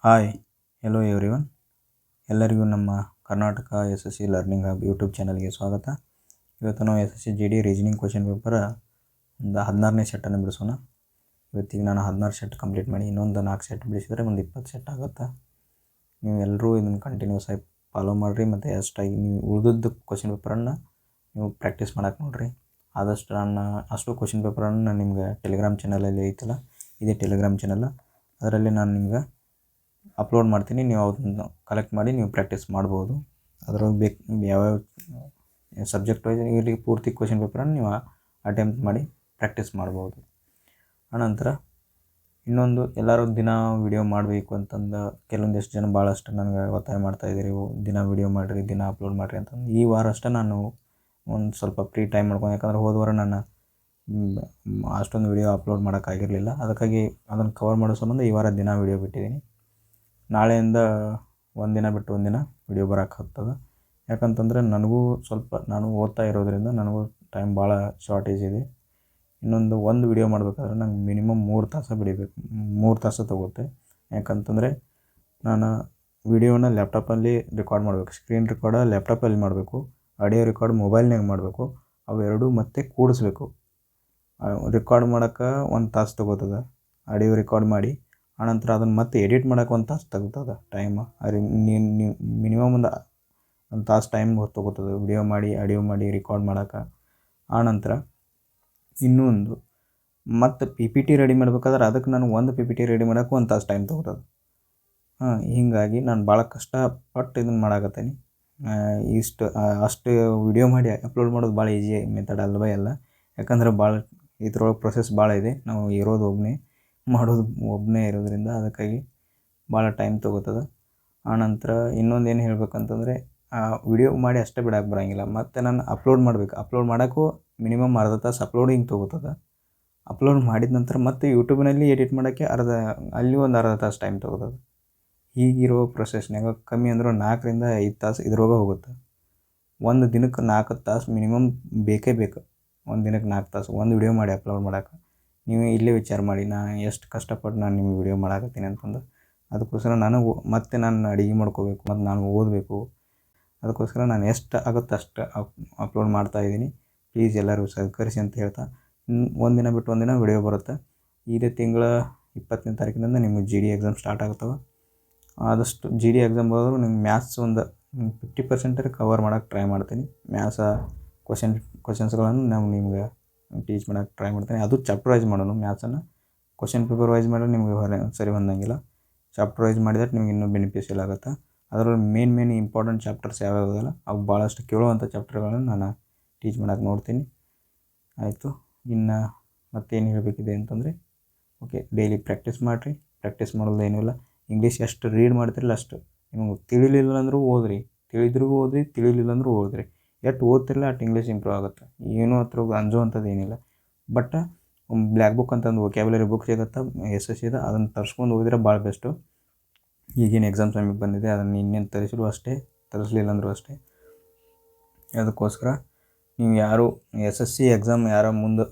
Hi hello everyone. ಎಲ್ಲರಿಗೂ ನಮ್ಮ Karnataka SSC learning hub YouTube ಚಾನಲ್ಗೆ ಸ್ವಾಗತ. ಇವತ್ತು ನಾವು SSC GD reasoning question paper ಒಂದು 16ನೇ ಸೆಟ್ಟನ್ನು ಬಿಡಿಸೋಣ. ಇವತ್ತಿಗೆ ನಾನು 16 ಸೆಟ್ ಕಂಪ್ಲೀಟ್ ಮಾಡಿ ಇನ್ನೊಂದು 4 ಸೆಟ್ ಬಿಡಿಸಿದರೆ ಒಂದು 20 ಸೆಟ್ ಆಗುತ್ತೆ. ನೀವು ಎಲ್ಲರೂ ಇದನ್ನು ಕಂಟಿನ್ಯೂಸ್ ಆಗಿ ಫಾಲೋ ಮಾಡಿರಿ ಮತ್ತು ಅಷ್ಟಾಗಿ ನೀವು ಉಳಿದದ್ದು ಕ್ವಶನ್ ಪೇಪರನ್ನು ನೀವು ಪ್ರಾಕ್ಟೀಸ್ ಮಾಡೋಕ್ಕೆ ನೋಡಿರಿ. ಆದಷ್ಟು ಅಷ್ಟು ಕ್ವಶನ್ ಪೇಪರನ್ನು ನಾನು ನಿಮ್ಗೆ ಟೆಲಿಗ್ರಾಮ್ ಚಾನಲಲ್ಲಿ ಐತಲ್ಲ, ಇದೇ ಟೆಲಿಗ್ರಾಮ್ ಚಾನಲ್, ಅದರಲ್ಲಿ ನಾನು ನಿಮ್ಗೆ ಅಪ್ಲೋಡ್ ಮಾಡ್ತೀನಿ. ನೀವು ಅದನ್ನು ಕಲೆಕ್ಟ್ ಮಾಡಿ ನೀವು ಪ್ರಾಕ್ಟೀಸ್ ಮಾಡ್ಬೋದು. ಅದರೊಳಗೆ ಯಾವ್ಯಾವ ಸಬ್ಜೆಕ್ಟ್ ವೈಸ್ ಇಲ್ಲಿ ಪೂರ್ತಿ ಕ್ವಶನ್ ಪೇಪರನ್ನು ನೀವು ಅಟೆಂಪ್ಟ್ ಮಾಡಿ ಪ್ರಾಕ್ಟೀಸ್ ಮಾಡ್ಬೋದು. ಆನಂತರ ಇನ್ನೊಂದು, ಎಲ್ಲರೂ ದಿನ ವೀಡಿಯೋ ಮಾಡಬೇಕು ಅಂತಂದು ಕೆಲವೊಂದಿಷ್ಟು ಜನ ಭಾಳಷ್ಟು ನನಗೆ ಒತ್ತಾಯ ಮಾಡ್ತಾಯಿದ್ದೀರಿ, ದಿನ ವೀಡಿಯೋ ಮಾಡಿರಿ, ದಿನ ಅಪ್ಲೋಡ್ ಮಾಡಿರಿ ಅಂತಂದು. ಈ ವಾರ ಅಷ್ಟೇ ನಾನು ಒಂದು ಸ್ವಲ್ಪ ಫ್ರೀ ಟೈಮ್ ಮಾಡ್ಕೊಂಡು, ಯಾಕಂದ್ರೆ ಹೋದ ವಾರ ನಾನು ಅಷ್ಟೊಂದು ವೀಡಿಯೋ ಅಪ್ಲೋಡ್ ಮಾಡೋಕ್ಕಾಗಿರಲಿಲ್ಲ. ಅದಕ್ಕಾಗಿ ಅದನ್ನು ಕವರ್ ಮಾಡೋ ಸಂಬಂಧ ಈ ವಾರ ದಿನ ವೀಡಿಯೋ ಬಿಟ್ಟಿದ್ದೀನಿ. ನಾಳೆಯಿಂದ ಒಂದಿನ ಬಿಟ್ಟು ಒಂದಿನ ವೀಡಿಯೋ ಬರೋಕ್ಕಾಗ್ತದೆ. ಯಾಕಂತಂದರೆ ನನಗೂ ಸ್ವಲ್ಪ, ನಾನು ಓದ್ತಾ ಇರೋದರಿಂದ ನನಗೂ ಟೈಮ್ ಭಾಳ ಶಾರ್ಟೇಜ್ ಇದೆ. ಒಂದು ವೀಡಿಯೋ ಮಾಡಬೇಕಾದ್ರೆ ನಂಗೆ ಮಿನಿಮಮ್ 3 ತಾಸು ಬಿಡಬೇಕು, 3 ತಾಸು ತಗುತ್ತೆ. ಯಾಕಂತಂದರೆ ನಾನು ವೀಡಿಯೋನ ಲ್ಯಾಪ್ಟಾಪಲ್ಲಿ ರೆಕಾರ್ಡ್ ಮಾಡಬೇಕು, ಸ್ಕ್ರೀನ್ ರೆಕಾರ್ಡ ಲ್ಯಾಪ್ಟಾಪಲ್ಲಿ ಮಾಡಬೇಕು, ಆಡಿಯೋ ರೆಕಾರ್ಡ್ ಮೊಬೈಲ್ನಾಗ ಮಾಡಬೇಕು. ಅವೆರಡೂ ಮತ್ತೆ ಕೂಡಿಸ್ಬೇಕು. ರೆಕಾರ್ಡ್ ಮಾಡೋಕ್ಕೆ 1 ತಾಸು ತಗೋತದೆ, ಆಡಿಯೋ ರೆಕಾರ್ಡ್ ಮಾಡಿ ಆನಂತರ ಅದನ್ನು ಮತ್ತೆ ಎಡಿಟ್ ಮಾಡೋಕೆ 1 ತಾಸು ತಗೋತದೆ ಟೈಮ್. ಅದು ನೀವು ಮಿನಿಮಮ್ ಒಂದು ತಾಸು ಟೈಮ್ ತೊಗೋತದೆ ವಿಡಿಯೋ ಮಾಡಿ, ಆಡಿಯೋ ಮಾಡಿ, ರೆಕಾರ್ಡ್ ಮಾಡೋಕೆ. ಆನಂತರ ಇನ್ನೊಂದು, ಮತ್ತು PPT ರೆಡಿ ಮಾಡ್ಬೇಕಾದ್ರೆ ಅದಕ್ಕೆ ನಾನು ಒಂದು PPT ರೆಡಿ ಮಾಡೋಕೆ 1 ತಾಸು ಟೈಮ್ ತೊಗೋತದೆ. ಹೀಗಾಗಿ ನಾನು ಭಾಳ ಕಷ್ಟಪಟ್ಟು ಇದನ್ನು ಮಾಡಾಕತ್ತೀನಿ. ಅಷ್ಟು ವಿಡಿಯೋ ಮಾಡಿ ಅಪ್ಲೋಡ್ ಮಾಡೋದು ಭಾಳ ಈಜಿ ಮೆಥಡ್ ಅಲ್ವೇ ಅಲ್ಲ. ಯಾಕಂದ್ರೆ ಭಾಳ ಇದ್ರೊಳಗೆ ಪ್ರೊಸೆಸ್ ಭಾಳ ಇದೆ. ನಾವು ಇರೋದು ಒಬ್ಬನೇ ಇರೋದ್ರಿಂದ ಅದಕ್ಕಾಗಿ ಭಾಳ ಟೈಮ್ ತೊಗೋತದೆ. ಆನಂತರ ಇನ್ನೊಂದು ಏನು ಹೇಳ್ಬೇಕಂತಂದರೆ, ವಿಡಿಯೋ ಮಾಡಿ ಅಷ್ಟೇ ಬಿಡೋಕೆ ಬರೋಂಗಿಲ್ಲ, ಮತ್ತು ನಾನು ಅಪ್ಲೋಡ್ ಮಾಡಬೇಕು. ಅಪ್ಲೋಡ್ ಮಾಡೋಕ್ಕೂ ಮಿನಿಮಮ್ ಅರ್ಧ ತಾಸು ಅಪ್ಲೋಡಿಂಗ್ ತೊಗೋತದೆ. ಅಪ್ಲೋಡ್ ಮಾಡಿದ ನಂತರ ಮತ್ತೆ ಯೂಟ್ಯೂಬ್ನಲ್ಲಿ ಎಡಿಟ್ ಮಾಡೋಕ್ಕೆ ಅಲ್ಲಿ ಒಂದು ಅರ್ಧ ತಾಸು ಟೈಮ್ ತೊಗೋತದೆ. ಹೀಗಿರೋ ಪ್ರೊಸೆಸ್ನಾಗ ಕಮ್ಮಿ ಅಂದ್ರೆ 4ರಿಂದ 5 ತಾಸು ಇದ್ರೊಳಗೆ ಹೋಗುತ್ತೆ. ಒಂದು ದಿನಕ್ಕೆ 4 ತಾಸು ಮಿನಿಮಮ್ ಬೇಕೇ ಬೇಕು. ಒಂದು ದಿನಕ್ಕೆ 4 ತಾಸು ಒಂದು ವಿಡಿಯೋ ಮಾಡಿ ಅಪ್ಲೋಡ್ ಮಾಡೋಕೆ. ನೀವು ಇಲ್ಲೇ ವಿಚಾರ ಮಾಡಿ, ನಾನು ಎಷ್ಟು ಕಷ್ಟಪಟ್ಟು ನಾನು ನಿಮಗೆ ವಿಡಿಯೋ ಮಾಡಾಕತ್ತೀನಿ ಅಂತಂದು. ಅದಕ್ಕೋಸ್ಕರ ನಾನು ಅಡುಗೆ ಮಾಡ್ಕೋಬೇಕು ಮತ್ತು ನಾನು ಓದಬೇಕು. ಅದಕ್ಕೋಸ್ಕರ ನಾನು ಎಷ್ಟು ಆಗುತ್ತೆ ಅಷ್ಟು ಅಪ್ಲೋಡ್ ಮಾಡ್ತಾಯಿದ್ದೀನಿ. ಪ್ಲೀಸ್ ಎಲ್ಲರೂ ಸಹಕರಿಸಿ ಅಂತ ಹೇಳ್ತಾ, ಒಂದಿನ ಬಿಟ್ಟು ಒಂದಿನ ವಿಡಿಯೋ ಬರುತ್ತೆ. ಇದೇ ತಿಂಗಳ 20ನೇ ತಾರೀಕಿನಿಂದ ನಿಮಗೆ GD ಎಕ್ಸಾಮ್ ಸ್ಟಾರ್ಟ್ ಆಗ್ತವೆ. ಆದಷ್ಟು GD ಎಕ್ಸಾಮ್ ಬರೋದು ನಿಮ್ಗೆ ಮ್ಯಾಥ್ಸ್ ಒಂದು 50% ಕವರ್ ಮಾಡೋಕ್ಕೆ ಟ್ರೈ ಮಾಡ್ತೀನಿ. ಮ್ಯಾಥ್ಸ ಕ್ವಶನ್ಸ್ಗಳನ್ನು ನಾವು ನಿಮ್ಗೆ ಟೀಚ್ ಮಾಡೋಕ್ಕೆ ಟ್ರೈ ಮಾಡ್ತೀನಿ. ಅದು ಚಾಪ್ಟರ್ ವೈಸ್ ಮಾಡೋಣ. ಮ್ಯಾಥ್ಸನ್ನು ಕ್ವಶನ್ ಪೇಪರ್ ವೈಸ್ ಮಾಡಿದ್ರೆ ನಿಮಗೆ ಸರಿ ಹೊಂದಂಗಿಲ್ಲ. ಚಾಪ್ಟರ್ ವೈಸ್ ಮಾಡಿದ್ರೆ ನಿಮ್ಗೆ ಇನ್ನೂ ಬೆನಿಫಿಷಿಯಲ್ ಆಗುತ್ತೆ. ಅದರಲ್ಲಿ ಮೇನ್ ಇಂಪಾರ್ಟೆಂಟ್ ಚಾಪ್ಟರ್ಸ್ ಯಾವ್ಯಾವುದಲ್ಲ ಅವು ಭಾಳಷ್ಟು ಕೇಳುವಂಥ ಚಾಪ್ಟರ್ಗಳನ್ನು ನಾನು ಟೀಚ್ ಮಾಡೋಕ್ಕೆ ನೋಡ್ತೀನಿ. ಆಯಿತು. ಇನ್ನು ಮತ್ತೇನು ಹೇಳಬೇಕಿದೆ ಅಂತಂದರೆ, ಓಕೆ, ಡೈಲಿ ಪ್ರಾಕ್ಟೀಸ್ ಮಾಡಿರಿ. ಪ್ರಾಕ್ಟೀಸ್ ಮಾಡೋದು ಏನೂ ಇಲ್ಲ. ಇಂಗ್ಲೀಷ್ ಎಷ್ಟು ರೀಡ್ ಮಾಡ್ತಿರಲ್ಲ ಅಷ್ಟು. ನಿಮಗೆ ತಿಳಿಲಿಲ್ಲ ಅಂದರೂ ಓದಿರಿ, ತಿಳಿದ್ರೂ ಓದಿರಿ, ತಿಳಿಲಿಲ್ಲ ಅಂದರೂ ಓದಿರಿ. ಎಷ್ಟು ಓದ್ತಿರಲ್ಲ ಅಷ್ಟು ಇಂಗ್ಲೀಷ್ ಇಂಪ್ರೂವ್ ಆಗುತ್ತೆ. ಏನೂ ಹತ್ರ ಅಂಜುವಂಥದ್ದು ಏನಿಲ್ಲ. ಬಟ್ ಬ್ಲ್ಯಾಕ್ ಬುಕ್ ಅಂತಂದು ವೊಕ್ಯಾಬ್ಯುಲರಿ ಬುಕ್ ಸಿಗುತ್ತೆ SSCದ, ಅದನ್ನು ತರಿಸ್ಕೊಂಡು ಓದಿದ್ರೆ ಭಾಳ ಬೆಸ್ಟು. ಈಗೇನು ಎಕ್ಸಾಮ್ ಸಮೀಪ ಬಂದಿದೆ, ಅದನ್ನು ಇನ್ನೇನು ತರಿಸಿದ್ರು ಅಷ್ಟೇ, ತರಿಸ್ಲಿಲ್ಲ ಅಂದರೂ ಅಷ್ಟೇ. ಅದಕ್ಕೋಸ್ಕರ ನೀವು ಯಾರು SSC ಎಕ್ಸಾಮ್ ಯಾರೋ ಮುಂದೆ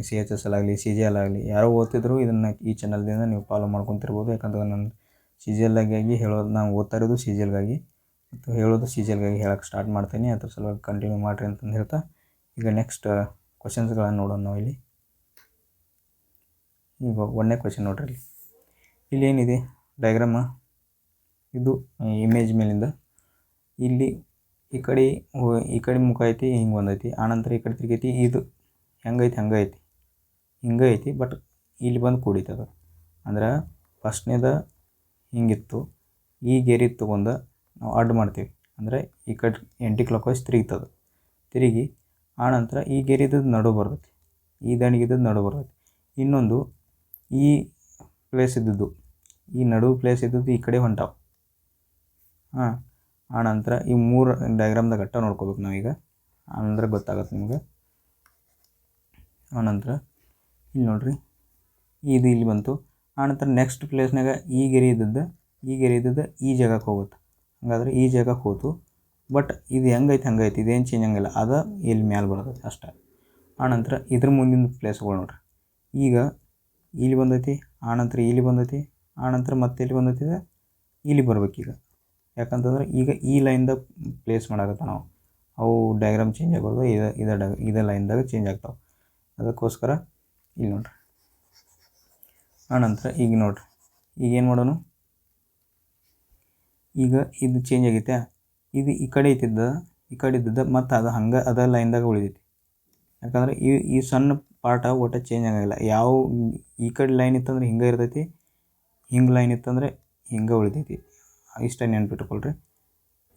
CHSL ಆಗಲಿ CGL ಆಗಲಿ ಯಾರೋ ಓದ್ತಿದ್ರು ಇದನ್ನು ಈ ಚಾನಲ್ದಿಂದ ನೀವು ಫಾಲೋ ಮಾಡ್ಕೊತಿರ್ಬೋದು. ಯಾಕಂದ್ರೆ ನಾನು CGLಗಾಗಿ ಹೇಳೋದು, ನಾನು ಓದ್ತಾ ಇರೋದು CGLಗಾಗಿ ಮತ್ತು ಹೇಳೋದು CGLಗಾಗಿ ಹೇಳೋಕ್ಕೆ ಸ್ಟಾರ್ಟ್ ಮಾಡ್ತೀನಿ. ಅದ್ರ ಸಲುವಾಗಿ ಕಂಟಿನ್ಯೂ ಮಾಡಿರಿ ಅಂತಂದು ಹೇಳ್ತಾ, ಈಗ ನೆಕ್ಸ್ಟ್ ಕ್ವಶನ್ಸ್ಗಳನ್ನು ನೋಡೋಣ ನಾವು. ಈಗ 1ನೇ ಕ್ವಶನ್ ನೋಡ್ರಿ. ಇಲ್ಲಿ ಏನಿದೆ ಡಯಾಗ್ರಾಮ, ಇದು ಇಮೇಜ್ ಮೇಲಿಂದ ಇಲ್ಲಿ ಈ ಕಡೆ ಮುಖ ಐತಿ, ಹಿಂಗೆ ಒಂದೈತಿ. ಆನಂತರ ಈ ಕಡೆ ತಿರುಗೈತಿ. ಇದು ಹೆಂಗೈತಿ ಹಿಂಗೆ ಐತಿ, ಬಟ್ ಇಲ್ಲಿ ಬಂದು ಕೂಡಿತದ. ಅಂದ್ರೆ ಫಸ್ಟ್ನೇದ ಹಿಂಗಿತ್ತು, ಈ ಗೆರೆ ತೊಗೊಂಡು ನಾವು ಅಡ್ಡ ಮಾಡ್ತೀವಿ. ಅಂದರೆ ಈ ಕಡೆ ಆ್ಯಂಟಿ ಕ್ಲಾಕ್ ವೈಸ್ ತಿರುಗಿ ಆನಂತರ ಈ ಗೆರೆದು ನಡು ಬರ್ತೈತಿ, ಈ ದಂಡಿಗಿದ್ದದ್ದು ನಡು ಬರ್ತೈತಿ. ಇನ್ನೊಂದು ಈ ಪ್ಲೇಸ್ ಇದ್ದದ್ದು, ಈ ನಡುವು ಪ್ಲೇಸ್ ಇದ್ದದ್ದು ಈ ಕಡೆ ಹೊಂಟಾವ. ಆನಂತರ ಈ 3 ಡಯಾಗ್ರಾಮ್ದಾಗ ಅಟ್ಟ ನೋಡ್ಕೋಬೇಕು ನಾವೀಗ, ಅಂದರೆ ಗೊತ್ತಾಗತ್ತೆ ನಿಮಗೆ. ಆನಂತರ ಇಲ್ಲಿ ನೋಡಿರಿ, ಇದು ಇಲ್ಲಿ ಬಂತು. ಆನಂತರ ನೆಕ್ಸ್ಟ್ ಪ್ಲೇಸ್ನಾಗ ಈ ಗೆರೆ ಇದ್ದದ್ದು ಈ ಜಾಗಕ್ಕೆ ಹೋಗುತ್ತೆ. ಹಾಗಾದ್ರೆ ಈ ಜಾಗಕ್ಕೆ ಹೋತು. ಬಟ್ ಇದು ಹಂಗೈತಿ, ಇದೇನು ಚೇಂಜ್ ಹಂಗಿಲ್ಲ, ಅದು ಇಲ್ಲಿ ಮ್ಯಾಲೆ ಬರ್ತೈತಿ ಅಷ್ಟೇ. ಆನಂತರ ಇದ್ರ ಮುಂದಿನ ಪ್ಲೇಸ್ಗಳು ನೋಡಿರಿ. ಈಗ ಇಲ್ಲಿ ಬಂದೈತಿ, ಆನಂತರ ಇಲ್ಲಿ ಬಂದೈತಿ, ಆನಂತರ ಮತ್ತೆ ಇಲ್ಲಿ ಬಂದೈತಿ, ಇಲ್ಲಿ ಬರ್ಬೇಕೀಗ. ಯಾಕಂತಂದ್ರೆ ಈಗ ಈ ಲೈನ್ದಾಗ ಪ್ಲೇಸ್ ಮಾಡಾಕತ್ತ ನಾವು, ಅವು ಡಯಾಗ್ರಾಮ್ ಚೇಂಜ್ ಆಗೋದು ಇದೇ ಲೈನ್ದಾಗ ಚೇಂಜ್ ಆಗ್ತಾವೆ. ಅದಕ್ಕೋಸ್ಕರ ಇಲ್ಲಿ ನೋಡ್ರಿ. ಆನಂತರ ಈಗ ನೋಡ್ರಿ, ಈಗ ಏನು ಮಾಡೋಣ, ಈಗ ಇದು ಚೇಂಜ್ ಆಗೈತೆ, ಇದು ಈ ಕಡೆ ಇದ್ದಿದ್ದ ಮತ್ತು ಅದು ಹಂಗೆ ಅದೇ ಲೈನ್ದಾಗ ಉಳಿದೈತಿ. ಯಾಕಂದ್ರೆ ಈ ಸಣ್ಣ ಪಾರ್ಟ ಒಟ್ಟು ಚೇಂಜ್ ಆಗೋಂಗಿಲ್ಲ. ಯಾವ ಈ ಕಡೆ ಲೈನ್ ಇತ್ತಂದ್ರೆ ಹಿಂಗೆ ಇರ್ತೈತಿ, ಹಿಂಗೆ ಲೈನ್ ಇತ್ತಂದರೆ ಹಿಂಗೆ ಉಳಿತೈತಿ. ಇಷ್ಟ ನೆನ್ಪಿಟ್ಕೊಳ್ರಿ.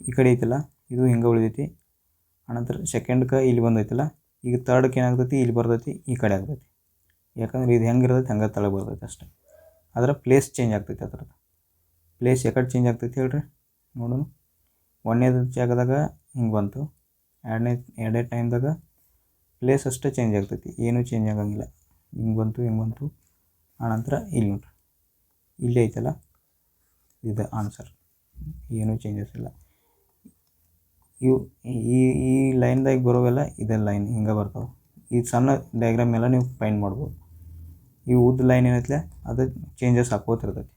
ಈ ಕಡೆ ಐತಿಲ್ಲ, ಇದು ಹಿಂಗೆ ಉಳಿದೈತಿ. ಆನಂತರ ಸೆಕೆಂಡ್ಗೆ ಇಲ್ಲಿ ಬಂದೈತಿಲ್ಲ, ಈಗ ತರ್ಡ್ಗೆ ಏನಾಗ್ತೈತಿ, ಇಲ್ಲಿ ಬರ್ತೈತಿ, ಈ ಕಡೆ ಆಗ್ತೈತಿ. ಯಾಕಂದ್ರೆ ಇದು ಹೆಂಗೆ ಇರ್ತೈತಿ ಹಂಗೆ ತಳಗೆ ಬರ್ತೈತಿ ಅಷ್ಟೇ. ಅದರ ಪ್ಲೇಸ್ ಚೇಂಜ್ ಆಗ್ತೈತಿ. ಅದ್ರದ್ದು ಪ್ಲೇಸ್ ಯಾಕಡೆ ಚೇಂಜ್ ಆಗ್ತೈತಿ ಹೇಳ್ರಿ ನೋಡೋಣ. ಒಂದನೇದು ಜಾಗದಾಗ ಹಿಂಗೆ ಬಂತು, ಎರಡನೇ ಟೈಮ್ದಾಗ ಪ್ಲೇಸ್ ಅಷ್ಟೇ ಚೇಂಜ್ ಆಗ್ತೈತಿ, ಏನೂ ಚೇಂಜ್ ಆಗೋಂಗಿಲ್ಲ. ಹಿಂಗೆ ಬಂತು. ಆನಂತರ ಇಲ್ಲಿ ನೋಡ್ರಿ, ಇಲ್ಲೇ ಐತಲ್ಲ, ಇದು ಆನ್ಸರ್, ಏನೂ ಚೇಂಜಸ್ ಇಲ್ಲ. ಈ ಲೈನ್ದಾಗ ಬರೋವೆಲ್ಲ ಇದೇ ಲೈನ್ ಹಿಂಗೆ ಬರ್ತಾವೆ. ಈ ಸಣ್ಣ ಡಯಾಗ್ರಾಮ್ ಎಲ್ಲ ನೀವು ಫೈಂಡ್ ಮಾಡ್ಬೋದು. ಈ ಉದ್ದ ಲೈನ್ ಏನೈತಲೆ ಅದು ಚೇಂಜಸ್ ಹಾಕೋತಿರ್ತೈತಿ.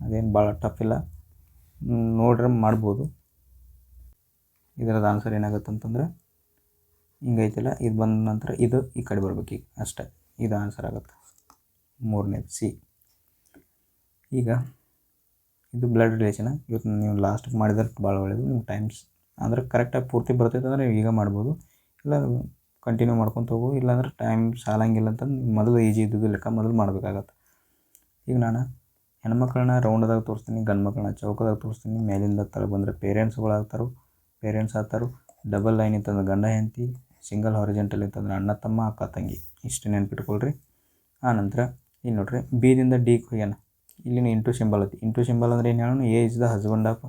ಅದೇನು ಭಾಳ ಟಫ್ ಇಲ್ಲ, ನೋಡ್ರೆ ಮಾಡ್ಬೋದು. ಇದರದ್ದು ಆನ್ಸರ್ ಏನಾಗುತ್ತೆ ಅಂತಂದ್ರೆ ಹಿಂಗೈತಿಲ್ಲ, ಇದು ಬಂದ ನಂತರ ಇದು ಈ ಕಡೆ ಬರ್ಬೇಕು ಈಗ ಅಷ್ಟೇ. ಇದು ಆನ್ಸರ್ ಆಗುತ್ತೆ, ಮೂರನೇದು ಸಿ. ಈಗ ಇದು ಬ್ಲಡ್ ರಿಲೇಷನ್. ಇವತ್ತು ನೀವು ಲಾಸ್ಟಿಗೆ ಮಾಡಿದ್ರೆ ಭಾಳ ಒಳ್ಳೆಯದು. ನಿಮ್ಮ ಟೈಮ್ಸ್ ಅಂದ್ರೆ ಕರೆಕ್ಟಾಗಿ ಪೂರ್ತಿ ಬರ್ತೈತೆ ಅಂದರೆ ಈಗ ಮಾಡ್ಬೋದು, ಇಲ್ಲ ಕಂಟಿನ್ಯೂ ಮಾಡ್ಕೊತ ಹೋಗು. ಇಲ್ಲಾಂದ್ರೆ ಟೈಮ್ ಸಾಲಂಗಿಲ್ಲ ಅಂತಂದು ಮೊದಲು ಈಜಿ ಇದ್ದಿದ್ದು ಲೆಕ್ಕ ಮೊದಲು ಮಾಡಬೇಕಾಗತ್ತೆ. ಈಗ ನಾನು ಹೆಣ್ಮಕ್ಳನ್ನ ರೌಂಡ್ದಾಗ ತೋರಿಸ್ತೀನಿ, ಗಂಡು ಮಕ್ಕಳನ್ನ ಚೌಕದಾಗ ತೋರಿಸ್ತೀನಿ. ಮೇಲಿಂದ ತಲೆ ಬಂದರೆ ಪೇರೆಂಟ್ಸ್ ಆಗ್ತಾರೋ. ಡಬಲ್ ಲೈನ್ ಇತ್ತಂದ್ರೆ ಗಂಡ ಹೆಂಡತಿ, ಸಿಂಗಲ್ ಹಾರಿಜೆಂಟಲ್ ಇತ್ತಂದ್ರೆ ಅಣ್ಣ ತಮ್ಮ ಅಕ್ಕ ತಂಗಿ. ಇಷ್ಟು ನೆನ್ಪಿಟ್ಕೊಳ್ರಿ. ಆನಂತರ ಇಲ್ಲಿ ನೋಡ್ರಿ, ಬಿದಿಂದ ಡಿಗೆ ಹೋಗ್ಯಾನ. ಇಲ್ಲಿನ ಇಂಟು ಸಿಂಬಲ್ ಐತಿ. ಇಂಟು ಸಿಂಬಲ್ ಅಂದ್ರೆ ಏನು ಹೇಳೋಣ, A is the husband of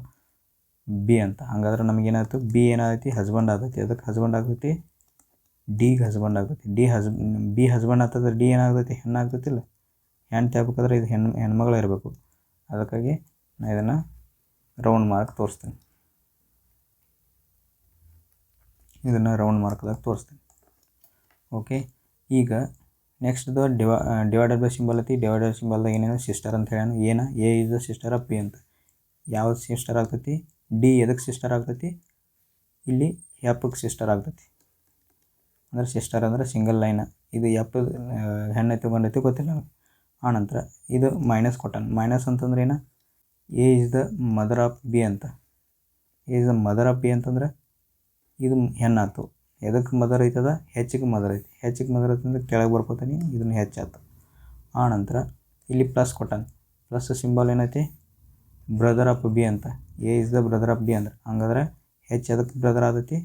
B ಅಂತ. ಹಾಗಾದ್ರೆ ನಮಗೇನಾಯ್ತು, ಬಿ ಏನಾಗೈತಿ, ಹಸ್ಬೆಂಡ್ ಆಗ್ತೈತಿ. ಅದಕ್ಕೆ ಹಸ್ಬೆಂಡ್ ಆಗ್ತೈತಿ, ಡಿಗೆ ಹಸ್ಬೆಂಡ್ ಆಗ್ತೈತಿ. ಬಿ ಹಸ್ಬೆಂಡ್ ಆಗ್ತದೆ, ಡಿ ಏನಾಗ್ತೈತಿ, ಹೆಣ್ಣು ಆಗ್ತೈತಿಲ್ಲ. ಹೆಣ್ಣು ಆಗ್ಬೇಕಾದ್ರೆ ಇದು ಹೆಣ್ಮಗಳು ಇರಬೇಕು. ಅದಕ್ಕಾಗಿ ನಾನು ಇದನ್ನು ರೌಂಡ್ ಮಾರ್ಕ್ ತೋರಿಸ್ತೀನಿ. ಇದನ್ನು ರೌಂಡ್ ಮಾರ್ಕ್ದಾಗ ತೋರಿಸ್ತೀನಿ. ಓಕೆ. ಈಗ ನೆಕ್ಸ್ಟ್ದು ಡಿವೈಡೆಡ್ ಬೈ ಸಿಂಬಲ್ ಐತಿ. ಡಿವೈಡೆಡ್ ಸಿಂಬಲ್ದಾಗ ಏನೇನು ಸಿಸ್ಟರ್ ಅಂತ ಹೇಳೋಣ. A is the sister of B ಅಂತ. ಯಾವ್ದು ಸಿಸ್ಟರ್ ಆಗ್ತೈತಿ, ಡಿ ಎದಕ್ಕೆ ಸಿಸ್ಟರ್ ಆಗ್ತೈತಿ, ಇಲ್ಲಿ ಎಫ್ಗೆ ಸಿಸ್ಟರ್ ಆಗ್ತೈತಿ. ಅಂದ್ರೆ ಸಿಸ್ಟರ್ ಅಂದ್ರೆ ಸಿಂಗಲ್ ಲೈನ್. ಇದು ಎಫ್ ಹೆಣ್ಣೈತಿ ಗಂಡೈತಿ ಗೊತ್ತಿಲ್ಲ ನಮಗೆ. ಆನಂತರ ಇದು ಮೈನಸ್ ಕೊಟ್ಟಾನ. ಮೈನಸ್ ಅಂತಂದ್ರೆ ಏನು, A is the mother of B ಅಂತ. A is the mother of B ಅಂತಂದ್ರೆ ಇದು ಹೆಣ್ಣಾಯ್ತು. ಎದಕ್ಕೆ ಮದರ್ ಐತದ, ಹೆಚ್ಚಿಗೆ ಮದರ್ ಐತಿ. ಹೆಚ್ಚಿಗೆ ಮದರ್ ಐತಂದ್ರೆ ಕೆಳಗೆ ಬರ್ಕೋತೀನಿ, ಇದನ್ನು ಹೆಚ್ಚಾಯ್ತು. ಆನಂತರ ಇಲ್ಲಿ ಪ್ಲಸ್ ಕೊಟ್ಟಾನ. ಪ್ಲಸ್ ಸಿಂಬಲ್ ಏನೈತಿ, ಬ್ರದರ್ ಆಫ್ ಬಿ ಅಂತ. A is the brother of B ಅಂದ್ರೆ ಹಂಗಾದ್ರೆ ಹೆಚ್ಚು ಎದಕ್ಕೆ ಬ್ರದರ್ ಆಗ್ತೈತಿ,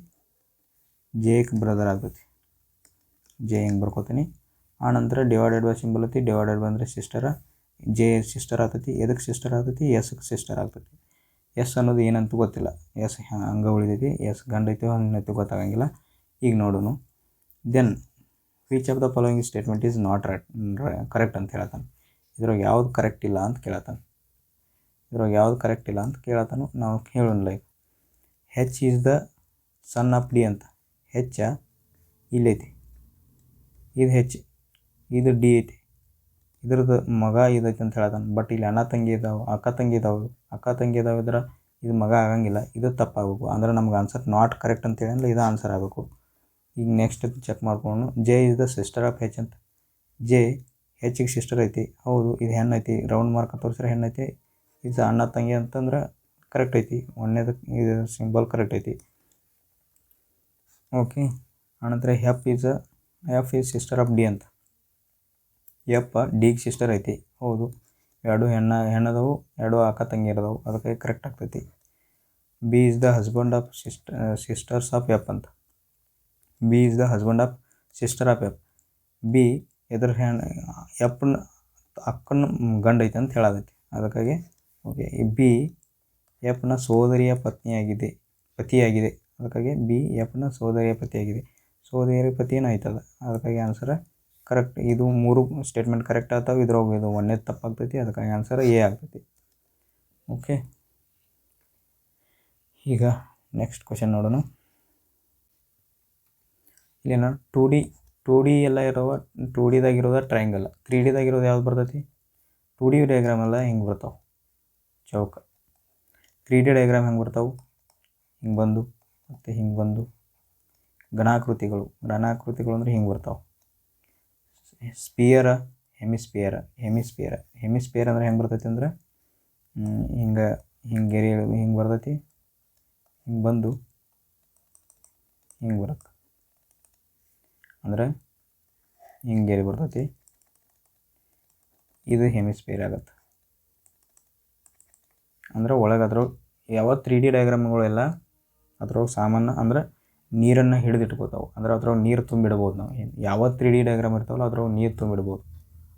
ಜೆಗೆ ಬ್ರದರ್ ಆಗ್ತೈತಿ. ಜೆ ಹಿಂಗೆ ಬರ್ಕೋತೀನಿ. ಆನಂತರ ಡಿವೈಡೆಡ್ ಬೈ ಸಿಂಬಲ್ ಐತಿ. ಡಿವೈಡೆಡ್ ಬಂದರೆ ಸಿಸ್ಟರ, ಜೆ ಸಿಸ್ಟರ್ ಆಗ್ತೈತಿ. ಎದಕ್ಕೆ ಸಿಸ್ಟರ್ ಆಗ್ತೈತಿ, ಎಸ್ಗೆ ಸಿಸ್ಟರ್ ಆಗ್ತೈತಿ. ಎಸ್ ಅನ್ನೋದು ಏನಂತ ಗೊತ್ತಿಲ್ಲ, ಎಸ್ ಹಂಗೆ ಉಳಿದೈತಿ. ಎಸ್ ಗಂಡ ಐತಿ ಹೆಣ್ಣೈತಿ ಗೊತ್ತಾಗಂಗಿಲ್ಲ. ಈಗ ನೋಡೋಣ. Then which of the following statement is not correct ಅಂತ ಹೇಳ್ತಾನೆ. ಇದ್ರಾಗ ಯಾವ್ದು ಕರೆಕ್ಟ್ ಇಲ್ಲ ಅಂತ ಕೇಳತ್ತಾನೆ. ನಾವು ಹೇಳೋಣ. Like H is the son of D ಅಂತ. ಹೆಚ್ಚ ಇಲ್ಲೈತಿ, ಇದು ಹೆಚ್, ಇದು ಡಿ ಐತಿ. ಇದ್ರದ್ದು ಮಗ ಇದೈತಿ ಅಂತ ಹೇಳ್ತಾನೆ. ಬಟ್ ಇಲ್ಲಿ ಅಕ್ಕ ತಂಗಿ ಇದಾವೆ ಇದ್ರೆ ಇದು ಮಗ ಆಗಂಗಿಲ್ಲ. ಇದು ತಪ್ಪಾಗಬೇಕು. ಅಂದ್ರೆ ನಮ್ಗೆ ಆನ್ಸರ್ ನಾಟ್ ಕರೆಕ್ಟ್ ಅಂತ ಹೇಳಿ ಇದು ಆನ್ಸರ್ ಆಗಬೇಕು. ಈಗ ನೆಕ್ಸ್ಟ್ ಚೆಕ್ ಮಾಡ್ಕೊಂಡು, J is the sister of H ಅಂತ. ಜೆ ಹೆಚ್ಚಿಗೆ ಸಿಸ್ಟರ್ ಐತಿ, ಹೌದು. ಇದು ಹೆಣ್ಣೈತಿ, ರೌಂಡ್ ಮಾರ್ಕ್ ತೋರಿಸ್ರೆ ಹೆಣ್ಣೈತಿ. ಇದು ಅಣ್ಣ ತಂಗಿ ಅಂತಂದ್ರೆ ಕರೆಕ್ಟ್ ಐತಿ. ಒಂದೇದು ಇದು ಸಿಂಬಲ್ ಕರೆಕ್ಟ್ ಐತಿ. ಓಕೆ. ಆನಂತರ F is sister of D ಅಂತ. ಎಫ್ ಡಿಗೆ ಸಿಸ್ಟರ್ ಐತಿ, ಹೌದು. ಎರಡು ಹೆಣ್ಣದವು, ಎರಡು ಅಕ್ಕ ತಂಗಿ ಇರೋದವು, ಅದಕ್ಕೆ ಕರೆಕ್ಟ್ ಆಗ್ತೈತಿ. B is the husband of sisters of F ಅಂತ. B is the husband of sister of F. B ಎದ್ರ ಎಫ್ನ ಅಕ್ಕನ ಗಂಡ ಐತೆ ಅಂತ ಹೇಳೋದೈತಿ. ಅದಕ್ಕಾಗಿ ಓಕೆ. ಈ ಬಿ ಎಫ್ನ ಸೋದರಿಯ ಪತಿಯಾಗಿದೆ. ಅದಕ್ಕಾಗಿ ಬಿ ಎಫ್ನ ಸೋದರಿಯ ಪತಿಯಾಗಿದೆ. ಸೋದರಿಯ ಪತಿ ಏನಾಯ್ತದ, ಅದಕ್ಕಾಗಿ ಆನ್ಸರ್ ಕರೆಕ್ಟ್. ಇದು ಮೂರು ಸ್ಟೇಟ್ಮೆಂಟ್ ಕರೆಕ್ಟ್ ಆಗ್ತಾವೆ. ಇದ್ರೊಳಗೆ ಇದು ಒಂದೇ ತಪ್ಪಾಗ್ತೈತಿ. ಅದಕ್ಕಾಗಿ ಆನ್ಸರ್ ಎ ಆಗ್ತೈತಿ. ಓಕೆ. ಈಗ ನೆಕ್ಸ್ಟ್ ಕ್ವಶನ್ ನೋಡೋಣ. ಇಲ್ಲೇನ ಟೂ ಡಿ ಎಲ್ಲ ಇರೋವ, 2Dದಾಗಿರೋದ ಟ್ರಯಾಂಗಲ್. 3Dದಾಗಿರೋದು ಯಾವ್ದು ಬರ್ತೈತಿ, 2D ಡಯಾಗ್ರಾಮ್ ಎಲ್ಲ ಹಿಂಗೆ ಬರ್ತಾವೆ. ಚೌಕ. 3D ಡಯಾಗ್ರಾಮ್ ಹೆಂಗೆ ಬರ್ತಾವೆ? ಹಿಂಗೆ ಬಂದು ಮತ್ತು ಹಿಂಗೆ ಬಂದು. ಘನಾಕೃತಿಗಳು ಅಂದರೆ ಹಿಂಗೆ ಬರ್ತಾವೆ. ಸ್ಪಿಯರ, ಹೆಮಿಸ್ಪಿಯರ್ ಅಂದ್ರೆ ಹೆಂಗೆ ಬರ್ತೈತಿ ಅಂದ್ರೆ ಹಿಂಗೆ ಬರ್ತೈತಿ. ಹಿಂಗೆ ಬಂದು ಹಿಂಗೆ ಬರುತ್ತೆ ಅಂದ್ರೆ ಹಿಂಗೆ ಬರ್ತೈತಿ. ಇದು ಹೆಮಿಸ್ಪಿಯರ್ ಆಗುತ್ತೆ. ಅಂದ್ರೆ ಒಳಗೆ ಅದ್ರೊಳಗೆ ಯಾವ 3D ಡಯಾಗ್ರಾಮ್ಗಳೆಲ್ಲ ಅದ್ರೊಳಗೆ ಸಾಮಾನ್ಯ ಅಂದ್ರೆ ನೀರನ್ನು ಹಿಡಿದಿಟ್ಕೋತಾವೆ. ಅಂದ್ರೆ ಅದ್ರೊಳಗೆ ನೀರು ತುಂಬಿಡ್ಬೋದು. ನಾವು ಯಾವ 3D ಡಯಾಗ್ರಾಮ್ ಇರ್ತಾವಲ್ಲ ಅದ್ರೊಳಗೆ ನೀರು ತುಂಬಿಡ್ಬೋದು.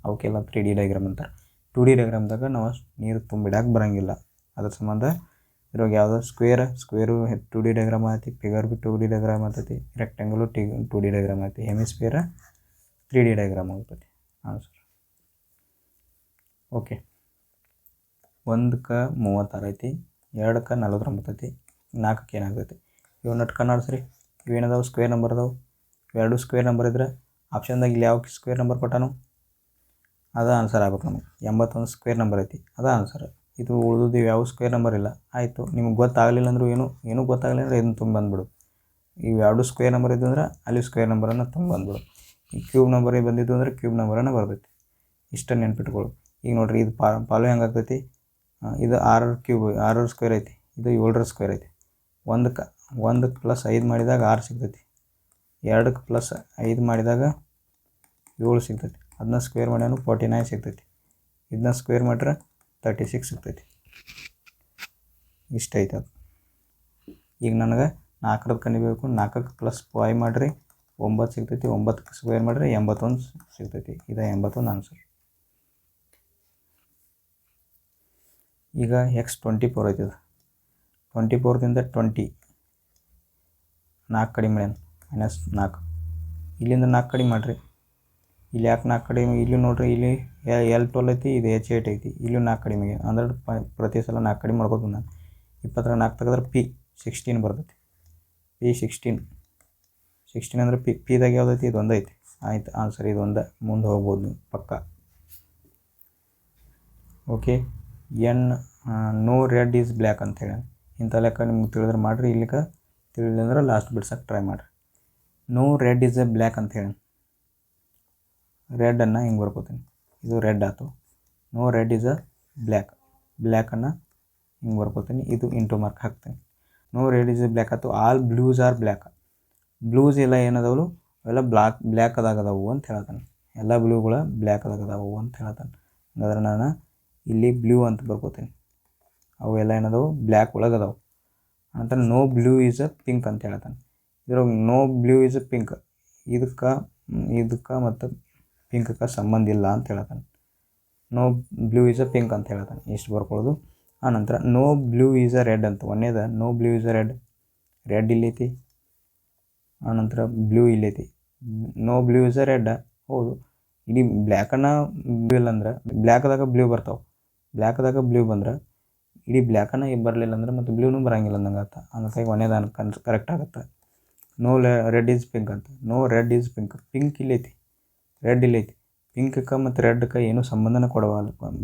ಅವಕ್ಕೆಲ್ಲ 3D ಡಯಾಗ್ರಾಮ್ ಅಂತಾರೆ. 2D ಡಯಾಗ್ರಾಮ್ದಾಗ ನಾವು ನೀರು ತುಂಬಿಡಕ್ಕೆ ಬರೋಂಗಿಲ್ಲ. ಅದ್ರ ಸಂಬಂಧ ಇದ್ರಾಗ ಯಾವುದೋ ಸ್ಕ್ವೇರು 2D ಡಯಾಗ್ರಾಮ್ ಆಯ್ತು, ಫಿಗರ್ 2D ಡಯಾಗ್ರಾಮ್ ಆಗ್ತೈತಿ, ರೆಕ್ಟ್ಯಾಂಗಲು 2D ಡಯಾಗ್ರಾಮ್ ಆಯ್ತು, ಹೆಮಿಸ್ಪಿಯರ್ 3D ಡಯಾಗ್ರಾಮ್ ಆಗ್ತೈತಿ. ಹಾಂ ಸರ್. ಓಕೆ. 1ಕ್ಕೆ 36 ಐತಿ, 2ಕ್ಕೆ 49 ಐತಿ, 4ಕ್ಕೆ ಏನಾಗ್ತೈತಿ? ಇವು ನಟ್ ಕಣ್ಣಾಡಿಸ್ರಿ. ಇವೇನದಾವೆ? ಸ್ಕ್ವೇರ್ ನಂಬರ್ ಅದಾವೆ. ಇವೆರಡು ಸ್ಕ್ವೇರ್ ನಂಬರ್ ಇದ್ರೆ ಆಪ್ಷನ್ದಾಗ ಇಲ್ಲಿ ಯಾವ ಸ್ಕ್ವೇರ್ ನಂಬರ್ ಕೊಟ್ಟಾನು ಅದ ಆನ್ಸರ್ ಆಗ್ಬೇಕು ನಮಗೆ. 81 ಸ್ಕ್ವೇರ್ ನಂಬರ್ ಐತಿ, ಅದ ಆನ್ಸರ್. ಇದು ಉಳಿದು ಯಾವ ಸ್ಕ್ವೇರ್ ನಂಬರ್ ಇಲ್ಲ. ಆಯಿತು, ನಿಮ್ಗೆ ಗೊತ್ತಾಗಲಿಲ್ಲ ಅಂದರೂ ಏನೂ ಗೊತ್ತಾಗಲಿಲ್ಲ ಅಂದರೆ ಇದನ್ನು ತುಂಬ ಬಂದುಬಿಡು. ಇವು ಎರಡು ಸ್ಕ್ವೇರ್ ನಂಬರ್ ಇದ್ದು ಅಂದ್ರೆ ಅಲ್ಲಿ ಸ್ಕ್ವೇರ್ ನಂಬರನ್ನು ತುಂಬ ಬಂದುಬಿಡು. ಈ ಕ್ಯೂಬ್ ನಂಬರಿಗೆ ಬಂದಿದ್ದು ಅಂದರೆ ಕ್ಯೂಬ್ ನಂಬರನ್ನು ಬರ್ತೈತಿ. ಇಷ್ಟ ನೆನ್ಪಿಟ್ಕೊಳ್ಳು. ಈಗ ನೋಡಿರಿ, ಇದು ಪಾಲು ಹೆಂಗೆ ಆಗ್ತೈತಿ? ಇದು 6 ಸ್ಕ್ವೇರ್ ಐತಿ, ಇದು 7 ಸ್ಕ್ವೇರ್ ಐತಿ. 1ಕ್ಕೆ +5 ಮಾಡಿದಾಗ 6 ಸಿಗ್ತೈತಿ. 2ಕ್ಕೆ +5 ಮಾಡಿದಾಗ 7 ಸಿಗ್ತೈತಿ. ಅದನ್ನ ಸ್ಕ್ವೇರ್ ಮಾಡ್ಯಾನು 49 ಸಿಗ್ತೈತಿ. ಇದನ್ನ ಸ್ಕ್ವೇರ್ ಮಾಡಿದ್ರೆ 36 ಸಿಗ್ತೈತಿ. ಇಷ್ಟ ಐತೆ ಅದು. ಈಗ ನನಗೆ 4ರದ್ದು ಕಂಡಿಬೇಕು. 4ಕ್ಕೆ +5 ಮಾಡಿರಿ 9 ಸಿಗ್ತೈತಿ. 9ಕ್ಕೆ ಸ್ಕ್ವೇರ್ ಮಾಡಿದ್ರೆ 81 ಸಿಗ್ತೈತಿ. ಇದು 81 ಆನ್ಸರ್. ಈಗ x24 ಐತದ. 24ದಿಂದ 20 4 ಕಡಿಮೆ ಮಾಡ್ಯಾನ -4. ಇಲ್ಲಿಂದ 4 ಕಡಿಮೆ ಮಾಡಿರಿ. ಇಲ್ಲಿ ಯಾಕೆ 4 ಕಡಿಮೆ? ಇಲ್ಲಿ ನೋಡಿರಿ, ಇಲ್ಲಿ L12 ಐತಿ, ಇದು H8 ಐತಿ. ಇಲ್ಲಿ 4 ಕಡಿಮೆ ಅಂದ್ರೆ ಪ್ರತಿ ಸಲ 4 ಕಡಿಮೆ ಮಾಡ್ಕೋತ ನಾನು 20 4 ತೆಗೆದ್ರೆ P16 ಬರ್ತೈತಿ. P16 ಅಂದ್ರೆ ಪಿದಾಗ ಯಾವುದೈತಿ? ಇದು ಒಂದು ಐತಿ. ಆಯ್ತು, ಆನ್ಸರ್ ಇದು ಒಂದೇ. ಮುಂದೆ ಹೋಗ್ಬೋದು ನೀವು ಪಕ್ಕ. Okay. No red is black ಅಂತ ಹೇಳಿ ಇಂಥ ಲೆಕ್ಕ ನಿಮ್ಗೆ ತಿಳಿದ್ರೆ ಮಾಡಿರಿ. ಇಲ್ಲಿಗೆ ತಿಳಿಲಿಲ್ಲ ಅಂದ್ರೆ ಲಾಸ್ಟ್ ಬಿಡ್ಸಕ್ಕೆ ಟ್ರೈ ಮಾಡಿರಿ. No red is a black ಅಂತ ಹೇಳಿ ರೆಡನ್ನು ಹಿಂಗೆ ಬರ್ಕೋತೀನಿ. ಇದು ರೆಡ್ ಆಯ್ತು. ನೋ ರೆಡ್ ಈಸ್ ಅ ಬ್ಲ್ಯಾಕನ್ನು ಹಿಂಗೆ ಬರ್ಕೋತೀನಿ. ಇದು ಇಂಟು ಮಾರ್ಕ್ ಹಾಕ್ತೀನಿ. No red is a black ಆಯ್ತು. All blues are black. Blues ಎಲ್ಲ ಏನದವಳು ಅವೆಲ್ಲ ಬ್ಲ್ಯಾಕ್ ಅದಾಗದವು ಅಂತ ಹೇಳ್ತಾನೆ. ಎಲ್ಲ ಬ್ಲೂಗಳ ಬ್ಲ್ಯಾಕ್ ಅದಾಗದವು ಅಂತ ಹೇಳ್ತಾನೆ. ಹಾಗಾದ್ರೆ ನಾನು ಇಲ್ಲಿ ಬ್ಲೂ ಅಂತ ಬರ್ಕೋತೀನಿ. ಅವೆಲ್ಲ ಏನದವು ಬ್ಲ್ಯಾಕ್ ಒಳಗೆ ಅದಾವೆ. ನಂತರ no blue is a pink ಅಂತ ಹೇಳ್ತಾನೆ. ಇದ್ರಾಗ no blue is a pink, ಇದಕ್ಕೆ ಮತ್ತು ಪಿಂಕಕ್ಕೆ ಸಂಬಂಧ ಇಲ್ಲ ಅಂತ ಹೇಳ್ತಾನೆ. No blue is a pink ಅಂತ ಹೇಳ್ತಾನೆ. ಇಷ್ಟು ಬರ್ಕೊಳ್ಳೋದು. ಆನಂತರ no blue is a red ಅಂತ ಒಂದೇದ. No blue is a red ಇಲ್ಲೈತಿ. ಆನಂತರ ಬ್ಲೂ ಇಲ್ಲೈತಿ. No blue is a red. ಹೌದು, ಇಡೀ ಬ್ಲ್ಯಾಕನ್ನು ಬ್ಲೂ ಇಲ್ಲ ಅಂದ್ರೆ ಬ್ಲ್ಯಾಕ್ದಾಗ ಬ್ಲೂ ಬರ್ತಾವೆ. ಬ್ಲ್ಯಾಕ್ದಾಗ ಬ್ಲೂ ಬಂದ್ರೆ ಇಡೀ ಬ್ಲ್ಯಾಕನ್ನು ಬರಲಿಲ್ಲ ಅಂದ್ರೆ ಮತ್ತು ಬ್ಲೂನೂ ಬರೋಂಗಿಲ್ಲ ಅಂದಂಗೆ ಆತ. ಅದಕ್ಕಾಗಿ ಒಂದೇದಾನ ಕರೆಕ್ಟ್ ಆಗುತ್ತೆ. ನೋ ರೆಡ್ ಈಸ್ ಪಿಂಕ್ ಅಂತ. ನೋ ರೆಡ್ ಈಸ್ ಪಿಂಕ್ ಇಲ್ಲೈತಿ, ರೆಡ್ ಇಲ್ಲೈತಿ. ಪಿಂಕಕ್ಕೆ ಮತ್ತು ರೆಡ್ಗೆ ಏನೂ ಸಂಬಂಧನ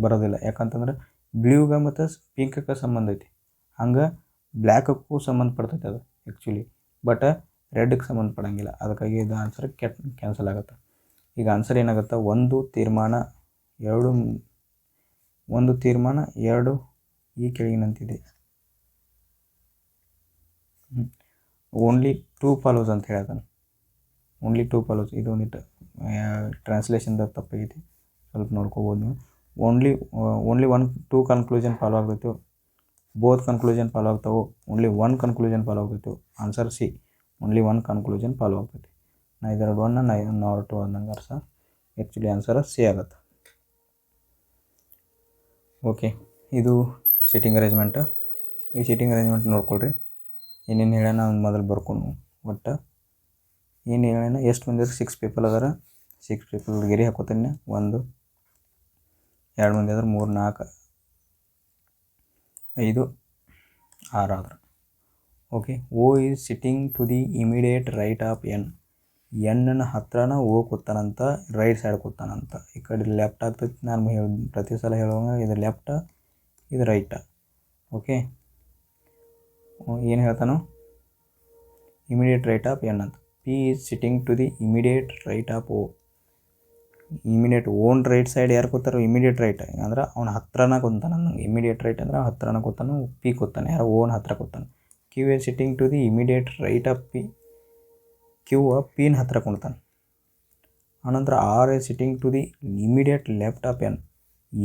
ಬರೋದಿಲ್ಲ. ಯಾಕಂತಂದ್ರೆ ಬ್ಲೂಗೆ ಮತ್ತು ಪಿಂಕಕ್ಕೆ ಸಂಬಂಧ ಐತಿ. ಹಂಗೆ ಬ್ಲ್ಯಾಕಕ್ಕೂ ಸಂಬಂಧಪಡ್ತೈತೆ ಅದು ಆ್ಯಕ್ಚುಲಿ. ಬಟ್ ರೆಡ್ಗೆ ಸಂಬಂಧಪಡೋಂಗಿಲ್ಲ. ಅದಕ್ಕಾಗಿ ಇದು ಆನ್ಸರ್ ಕ್ಯಾನ್ಸಲ್ ಆಗುತ್ತೆ. ಈಗ ಆನ್ಸರ್ ಏನಾಗುತ್ತೆ? ಒಂದು ತೀರ್ಮಾನ ಎರಡು ಈ ಕೆಳಗಿನಂತಿದೆ. ಓನ್ಲಿ 2 ಫಾಲೋಸ್ ಅಂತ ಹೇಳ್ತಾನೆ. Only 2 follows. ಇದು ಒಂದಿಟ್ಟು ಟ್ರಾನ್ಸ್ಲೇಷನ್ದಾಗ ತಪ್ಪಾಗೈತಿ, ಸ್ವಲ್ಪ ನೋಡ್ಕೋಬೋದು ನೀವು. ಓನ್ಲಿ 2 ಕನ್ಕ್ಲೂಷನ್ ಫಾಲೋ ಆಗ್ತೈತೆ. ಬೋತ್ ಕನ್ಕ್ಲೂಷನ್ ಫಾಲೋ ಆಗ್ತಾವೆ. ಓನ್ಲಿ 1 ಕನ್ಕ್ಲೂಷನ್ ಫಾಲೋ ಆಗ್ತೈತೆ. Answer C. Only 1 conclusion follow ಆಗ್ತೈತಿ. ನೈದರ್ 1 ನೈದರ್ 2 ಅಂದಂಗೆ ಅರ್ಥ. ಆ್ಯಕ್ಚುಲಿ ಆನ್ಸರ್ ಸಿ ಆಗುತ್ತೆ. ಓಕೆ. ಇದು ಸಿಟ್ಟಿಂಗ್ ಅರೇಂಜ್ಮೆಂಟ್. ಈ ಸಿಟ್ಟಿಂಗ್ ಅರೇಂಜ್ಮೆಂಟ್ ನೋಡ್ಕೊಳ್ರಿ. ಏನೇನು ಹೇಳ್ಯಾನ ಅವ್ನು ಮೊದಲು ಬರ್ಕೊಂಡು ಒಟ್ಟು ಏನು ಹೇಳ್ಯಾನ, ಎಷ್ಟು ಮಂದಿ 6 ಪೀಪಲ್ ಅದಾರ. 6 ಪೀಪಲ್ ಗೆರೆ ಹಾಕೋತೀನಿ. 1 2 ಮಂದಿ ಆದ್ರೆ 3 4 5 6 ಆದ್ರೆ. Okay. O is sitting to the immediate right of N. ಎನ್ನ ಹತ್ರನ ಓ ಕೂತಾನಂತ, ರೈಟ್ ಸೈಡ್ ಕೂತಾನಂತ. ಈ ಕಡೆ ಲೆಫ್ಟ್ ಆಗ್ತೈತಿ. ನಾನು ಪ್ರತಿ ಸಲ ಹೇಳುವಾಗ ಇದು ಲೆಫ್ಟ, ಇದು ರೈಟ. ಓಕೆ, ಏನು ಹೇಳ್ತಾನು, ಇಮಿಡಿಯೇಟ್ ರೈಟ್ ಆಫ್ ಎನ್ ಅಂತ. P is sitting to the immediate right of O. Immediate own right side ಯಾರು ಕೂತಾರೋ ಇಮಿಡಿಯೇಟ್ ರೈಟ್ ಅಂದ್ರೆ ಅವ್ನ ಹತ್ರನ ಕೂತಾನೆ. ನಂಗೆ ಇಮಿಡಿಯೇಟ್ ರೈಟ್ ಅಂದ್ರೆ ಹತ್ರನ ಕೂತಾನು, ಪಿ ಕೂತಾನೆ, ಯಾರೋ ಓನ್ ಹತ್ರ ಕೂತಾನೆ. Q is sitting to the immediate right of P. Q ಪಿನ ಹತ್ರ ಕುಣ್ತಾನೆ. ಆನಂತರ R is sitting to the immediate left of N.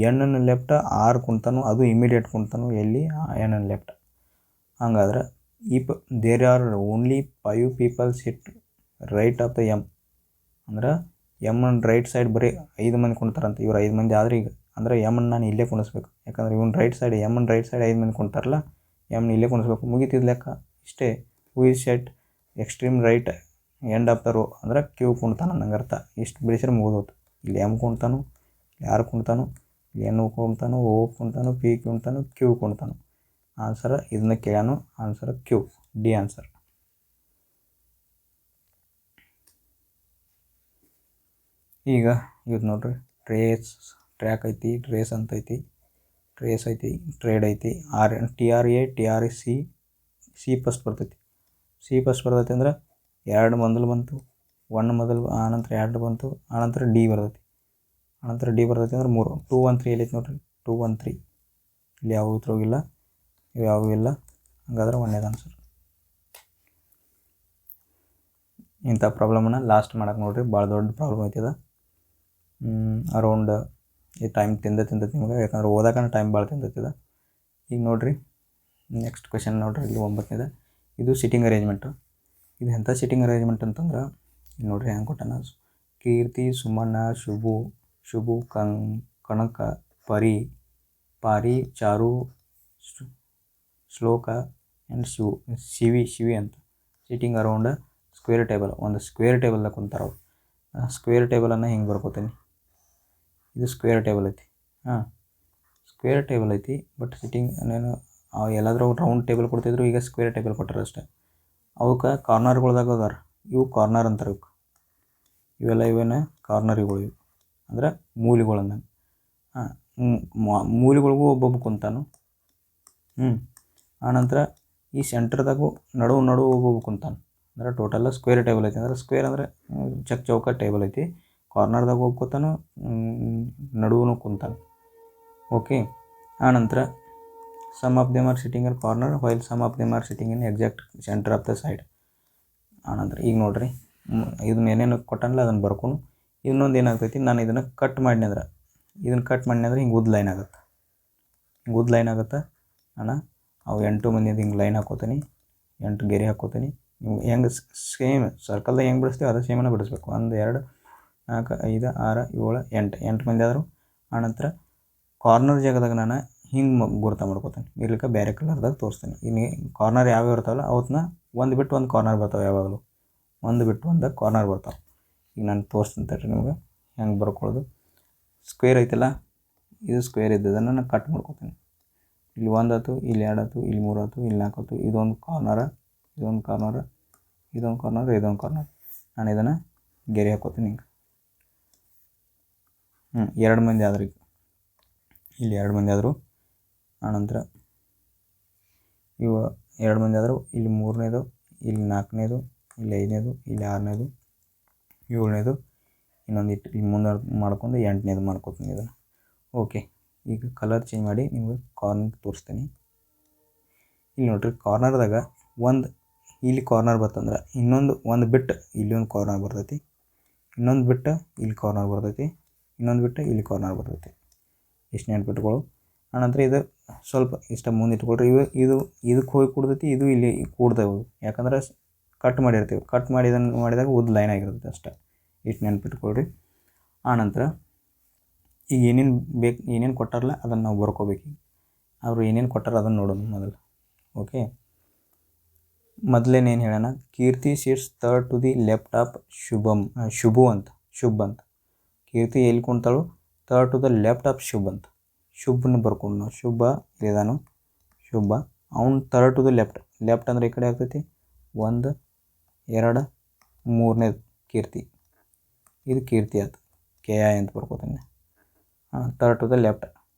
N left R ಕುಣ್ತಾನು, ಅದು ಇಮಿಡಿಯೇಟ್ ಕುಣ್ತಾನು ಎಲ್ಲಿ, ಎನ್ ಲೆಫ್ಟ್. ಹಂಗಾದ್ರೆ there are only 5 people sit right of the M ಅಂದ್ರೆ ಎಮ್ಮನ್ ರೈಟ್ ಸೈಡ್ ಬರೀ 5 ಮಂದಿ ಕುಣ್ತಾರಂತ. ಇವ್ರು 5 ಮಂದಿ ಆದರೆ ಈಗ ಅಂದರೆ ಎಮ್ಮನ್ನು ನಾನು ಇಲ್ಲೇ ಕುಣಿಸ್ಬೇಕು. ಯಾಕಂದ್ರೆ ಇವನ್ ರೈಟ್ ಸೈಡ್ ಎಮ್ಮನ್ ರೈಟ್ ಸೈಡ್ 5 ಮಂದಿ ಕುಣ್ತಾರಲ್ಲ, ಎಮ್ಮನ್ನ ಇಲ್ಲೇ ಕುಣಿಸ್ಬೇಕು. ಮುಗಿತಿದ್ ಲೆಕ್ಕ ಇಷ್ಟೇ. Who is set extreme right end of the rho ಅಂದ್ರೆ ಕ್ಯೂ ಕುಣ್ತಾನ ನಂಗೆ ಅರ್ಥ. ಇಷ್ಟು ಬಿಡಿಸಿದ್ರೆ ಮುಗಿದೋತು. ಇಲ್ಲಿ ಎಮ್ ಕುಣ್ತಾನು, ಯಾರು ಕುಣ್ತಾನು, ಎನ್ ಕುಣ್ತಾನು, ಓ ಕುಣ್ತಾನು, ಪಿ ಕುಣ್ತಾನು, ಕ್ಯೂ ಕುಣ್ತಾನು. ಆನ್ಸರ್ ಇದನ್ನ ಕೇಳಾನು, ಆನ್ಸರ್ ಕ್ಯೂ, ಡಿ ಆನ್ಸರ್. ಈಗ ಇದು ನೋಡ್ರಿ, ಟ್ರ್ಯಾಕ್ ಐತಿ, ಟ್ರೇಸ್ ಅಂತ ಐತಿ, ಟ್ರೇಸ್ ಐತಿ, ಟ್ರೇಡ್ ಐತಿ. TRA ಸಿ ಫಸ್ಟ್ ಬರ್ತೈತಿ. ಸಿ ಫಸ್ಟ್ ಬರ್ತೈತಿ ಅಂದ್ರೆ 2 ಮೊದಲು ಬಂತು, 1 ಮೊದಲು, ಆನಂತರ 2 ಬಂತು, ಆನಂತರ ಡಿ ಬರ್ತೈತಿ. ಆನಂತರ ಡಿ ಬರ್ತೈತಿ ಅಂದ್ರೆ 3. 2 1 3 ಎಲ್ಲೈತಿ ನೋಡ್ರಿ, 2 1 3 ಇಲ್ಲಿ ಯಾವ ಉತ್ತರೋಗಿಲ್ಲ, ಇವು ಯಾವುವೂ ಇಲ್ಲ. ಹಂಗಾದ್ರೆ 1ನೇದು ಆನ್ಸರ್. ಇಂಥ ಪ್ರಾಬ್ಲಮನ್ನು ಲಾಸ್ಟ್ ಮಾಡಕ್ಕೆ ನೋಡ್ರಿ, ಭಾಳ ದೊಡ್ಡ ಪ್ರಾಬ್ಲಮ್ ಐತಿದ. ಅರೌಂಡ್ ಈ ಟೈಮ್ ತಿಂದೈತಿ ನಿಮ್ಗೆ, ಯಾಕಂದ್ರೆ ಓದೋಕೆ ಟೈಮ್ ಭಾಳ ತಿಂದೈತಿದ. ಈಗ ನೋಡಿರಿ ನೆಕ್ಸ್ಟ್ ಕ್ವೆಶನ್ ನೋಡಿರಿ, ಇಲ್ಲಿ 9ನೇದು. ಇದು ಸಿಟ್ಟಿಂಗ್ ಅರೇಂಜ್ಮೆಂಟು. ಇದು ಎಂಥ ಸಿಟ್ಟಿಂಗ್ ಅರೇಂಜ್ಮೆಂಟ್ ಅಂತಂದ್ರೆ ಇಲ್ಲಿ ನೋಡಿರಿ ಹೆಂಗೆ ಕೊಟ್ಟಾನ. ಕೀರ್ತಿ, ಸುಮಣ್ಣ, ಶುಭು, ಕನಕ, ಪಾರಿ, ಚಾರು, ಶ್ಲೋಕ ಆ್ಯಂಡ್ ಶಿವಿ ಅಂತ ಸಿಟ್ಟಿಂಗ್ ಅರೌಂಡ್ ಸ್ಕ್ವೇರ್ ಟೇಬಲ್. ಒಂದು ಸ್ಕ್ವೇರ್ ಟೇಬಲ್ದಾಗ ಕುಂತಾರೆ ಅವ್ರು. ಸ್ಕ್ವೇರ್ ಟೇಬಲನ್ನು ಹಿಂಗೆ ಬರ್ಕೋತೀನಿ. ಇದು ಸ್ಕ್ವೇರ್ ಟೇಬಲ್ ಐತಿ. ಸ್ಕ್ವೇರ್ ಟೇಬಲ್ ಐತಿ, ಬಟ್ ಸಿಟ್ಟಿಂಗ್ ಏನು ಎಲ್ಲಾದರೂ ರೌಂಡ್ ಟೇಬಲ್ ಕೊಡ್ತಿದ್ರು, ಈಗ ಸ್ಕ್ವೇರ್ ಟೇಬಲ್ ಕೊಟ್ಟಾರ ಅಷ್ಟೇ. ಅವಕ್ಕೆ ಕಾರ್ನರ್ಗಳ್ದಾಗ ಅದಾರ, ಇವು ಕಾರ್ನರ್ ಅಂತಾರೆ ಇವಕ್ಕೆ. ಇವೇನು ಕಾರ್ನರ್ಗಳು, ಇವು ಅಂದ್ರೆ ಮೂಲೆಗಳನ್ನ. ಮೂಲೆಗಳಿಗೂ ಒಬ್ಬೊಬ್ಬ ಕುಂತಾನು. ಆನಂತರ ಈ ಸೆಂಟ್ರದಾಗೂ ನಡು ಒಬ್ಬೊಬ್ಬ ಕುಂತಾನು. ಅಂದ್ರೆ ಟೋಟಲ್ ಸ್ಕ್ವೇರ್ ಟೇಬಲ್ ಐತಿ. ಅಂದ್ರೆ ಸ್ಕ್ವೇರ್ ಅಂದರೆ ಚೌಕ ಟೇಬಲ್ ಐತಿ. ಕಾರ್ನರ್ದಾಗ ಒಬ್ಬ ಕೂತಾನು, ನಡುವೂ ಕುಂತಾನು. ಓಕೆ, ಆನಂತರ some of them are sitting in corner while some of them are sitting in exact centre of the side. ಆನಂತರ ಈಗ ನೋಡಿರಿ, ಇದನ್ನ ಏನೇನು ಕೊಟ್ಟನಲ್ಲ ಅದನ್ನು ಬರ್ಕೊಂಡು, ಇನ್ನೊಂದು ಏನಾಗ್ತೈತಿ, ನಾನು ಇದನ್ನು ಕಟ್ ಮಾಡಿದ್ರೆ ಹಿಂಗೆ ಉದ್ದ ಲೈನ್ ಆಗುತ್ತೆ. ಹಿಂಗೆ ಉದ್ದ ಲೈನ್ ಆಗುತ್ತೆ. ನಾನು ಅವು 8 ಮಂದಿದು ಹಿಂಗೆ ಲೈನ್ ಹಾಕೋತೀನಿ, 8 ಗೆರೆ ಹಾಕೋತೀನಿ. ನೀವು ಹೆಂಗೆ ಸೇಮ್ ಸರ್ಕಲ್ದಾಗ ಹೆಂಗೆ ಬಿಡಿಸ್ತೀವಿ ಅದೇ ಸೇಮನ್ನು ಬಿಡಿಸ್ಬೇಕು. 1 2 4 5 6 7 8 ಮಂದಿ ಆದರು. ಆನಂತರ ಕಾರ್ನರ್ ಜಾಗದಾಗ ನಾನು ಹಿಂಗೆ ಗುರ್ತ ಮಾಡ್ಕೋತೀನಿ, ಇರ್ಲಿಕ್ಕೆ ಬೇರೆ ಕಲರ್ದಾಗ ತೋರಿಸ್ತೀನಿ. ಇನ್ನು ಕಾರ್ನರ್ ಯಾವ್ಯಾವ ಇರ್ತಾವಲ್ಲ ಅವತ್ತನ್ನ ಒಂದು ಬಿಟ್ಟು ಒಂದು ಕಾರ್ನರ್ ಬರ್ತಾವೆ, ಯಾವಾಗಲೂ ಒಂದು ಬಿಟ್ಟು ಒಂದು ಕಾರ್ನರ್ ಬರ್ತಾವೆ. ಈಗ ನಾನು ತೋರಿಸ್ತೀನಿ ತಡ್ರಿ ನಿಮ್ಗೆ ಹೆಂಗೆ ಬರ್ಕೊಳ್ಳೋದು. ಸ್ಕ್ವೇರ್ ಐತಲ್ಲ, ಇದು ಸ್ಕ್ವೇರ್ ಇದ್ದದನ್ನು ನಾನು ಕಟ್ ಮಾಡ್ಕೋತೀನಿ. ಇಲ್ಲಿ 1 ಆಯ್ತು, ಇಲ್ಲಿ 2 ಆಯ್ತು, ಇಲ್ಲಿ 3 ಆಯ್ತು, ಇಲ್ಲಿ 4 ಆಯ್ತು. ಇದೊಂದು ಕಾರ್ನರ, ಇದೊಂದು ಕಾರ್ನರ್, ಇದೊಂದು ಕಾರ್ನರ್. ನಾನು ಇದನ್ನು ಗೆರೆ ಹಾಕೋತೀನಿ ಹಿಂಗೆ. 2 ಮಂದಿ ಆದ್ರೆ ಈಗ ಇಲ್ಲಿ 2 ಮಂದಿ ಆದರು. ಆನಂತರ ಇವು 2 ಮಂದಿ ಆದರು. ಇಲ್ಲಿ 3ನೇದು, ಇಲ್ಲಿ 4ನೇದು, ಇಲ್ಲಿ 5ನೇದು, ಇಲ್ಲಿ 6ನೇದು, 7ನೇದು, ಇನ್ನೊಂದು ಇಟ್ಟು ಇಲ್ಲಿ ಮುಂದೆ ಮಾಡ್ಕೊಂಡು 8ನೇದು ಮಾಡ್ಕೋತೀನಿ ಇದನ್ನು. ಓಕೆ, ಈಗ ಕಲರ್ ಚೇಂಜ್ ಮಾಡಿ ನಿಮಗೆ ಕಾರ್ನರ್ ತೋರಿಸ್ತೀನಿ. ಇಲ್ಲಿ ನೋಡಿರಿ, ಕಾರ್ನರ್ದಾಗ ಒಂದು ಇಲ್ಲಿ ಕಾರ್ನರ್ ಬರ್ತಂದ್ರೆ ಒಂದು ಬಿಟ್ಟು ಇಲ್ಲಿ ಒಂದು ಕಾರ್ನರ್ ಬರ್ತೈತಿ, ಇನ್ನೊಂದು ಬಿಟ್ಟು ಇಲ್ಲಿ ಕಾರ್ನರ್ ಬರ್ತೈತಿ, ಇನ್ನೊಂದು ಬಿಟ್ಟು ಇಲ್ಲಿ ಕಾರ್ನರ್ ಬರ್ತೈತಿ. ಇಷ್ಟು ನೆನ್ಪಿಟ್ಕೊಳ್ಳು. ಆನಂತರ ಇದು ಸ್ವಲ್ಪ ಇಷ್ಟ ಮುಂದೆ ಇಟ್ಕೊಳ್ರಿ. ಇದಕ್ಕೆ ಹೋಗಿ ಕೂಡ್ತೈತಿ, ಇದು ಇಲ್ಲಿ ಕೂಡ್ತೇವೆ. ಯಾಕಂದ್ರೆ ಕಟ್ ಮಾಡಿರ್ತೀವಿ, ಕಟ್ ಮಾಡಿದಾಗ ಉದ್ದ ಲೈನ್ ಆಗಿರ್ತೈತೆ ಅಷ್ಟೇ. ಇಷ್ಟು ನೆನ್ಪಿಟ್ಕೊಳ್ರಿ. ಆನಂತರ ಈಗ ಏನೇನು ಕೊಟ್ಟಾರಲ್ಲ ಅದನ್ನು ನಾವು ಬರ್ಕೋಬೇಕು. ಅವರು ಏನೇನು ಕೊಟ್ಟಾರ ಅದನ್ನು ನೋಡೋಣ ಮೊದಲು. ಓಕೆ, ಮೊದಲೇನೇನು ಹೇಳೋಣ. Kirti seats third to the left of Shubha ಅಂತ. ಕೀರ್ತಿ ಎಲ್ಲಿ ಕುಂತಾಳು, third to the left of Shubh ಅಂತ. ಶುಭ್ನ ಬರ್ಕೊಂಡು ನಾವು ಶುಭ ಇದಾನು, ಶುಭ ಅವ್ನು ಥರ್ಡ್ ಟು ದ ಲೆಫ್ಟ್ ಅಂದರೆ ಈ ಕಡೆ ಆಗ್ತೈತಿ. 1 2 3ನೇದು ಕೀರ್ತಿ, ಇದು ಕೀರ್ತಿ ಆಯ್ತು, KI ಅಂತ ಬರ್ಕೋತೀನಿ. Third to the left.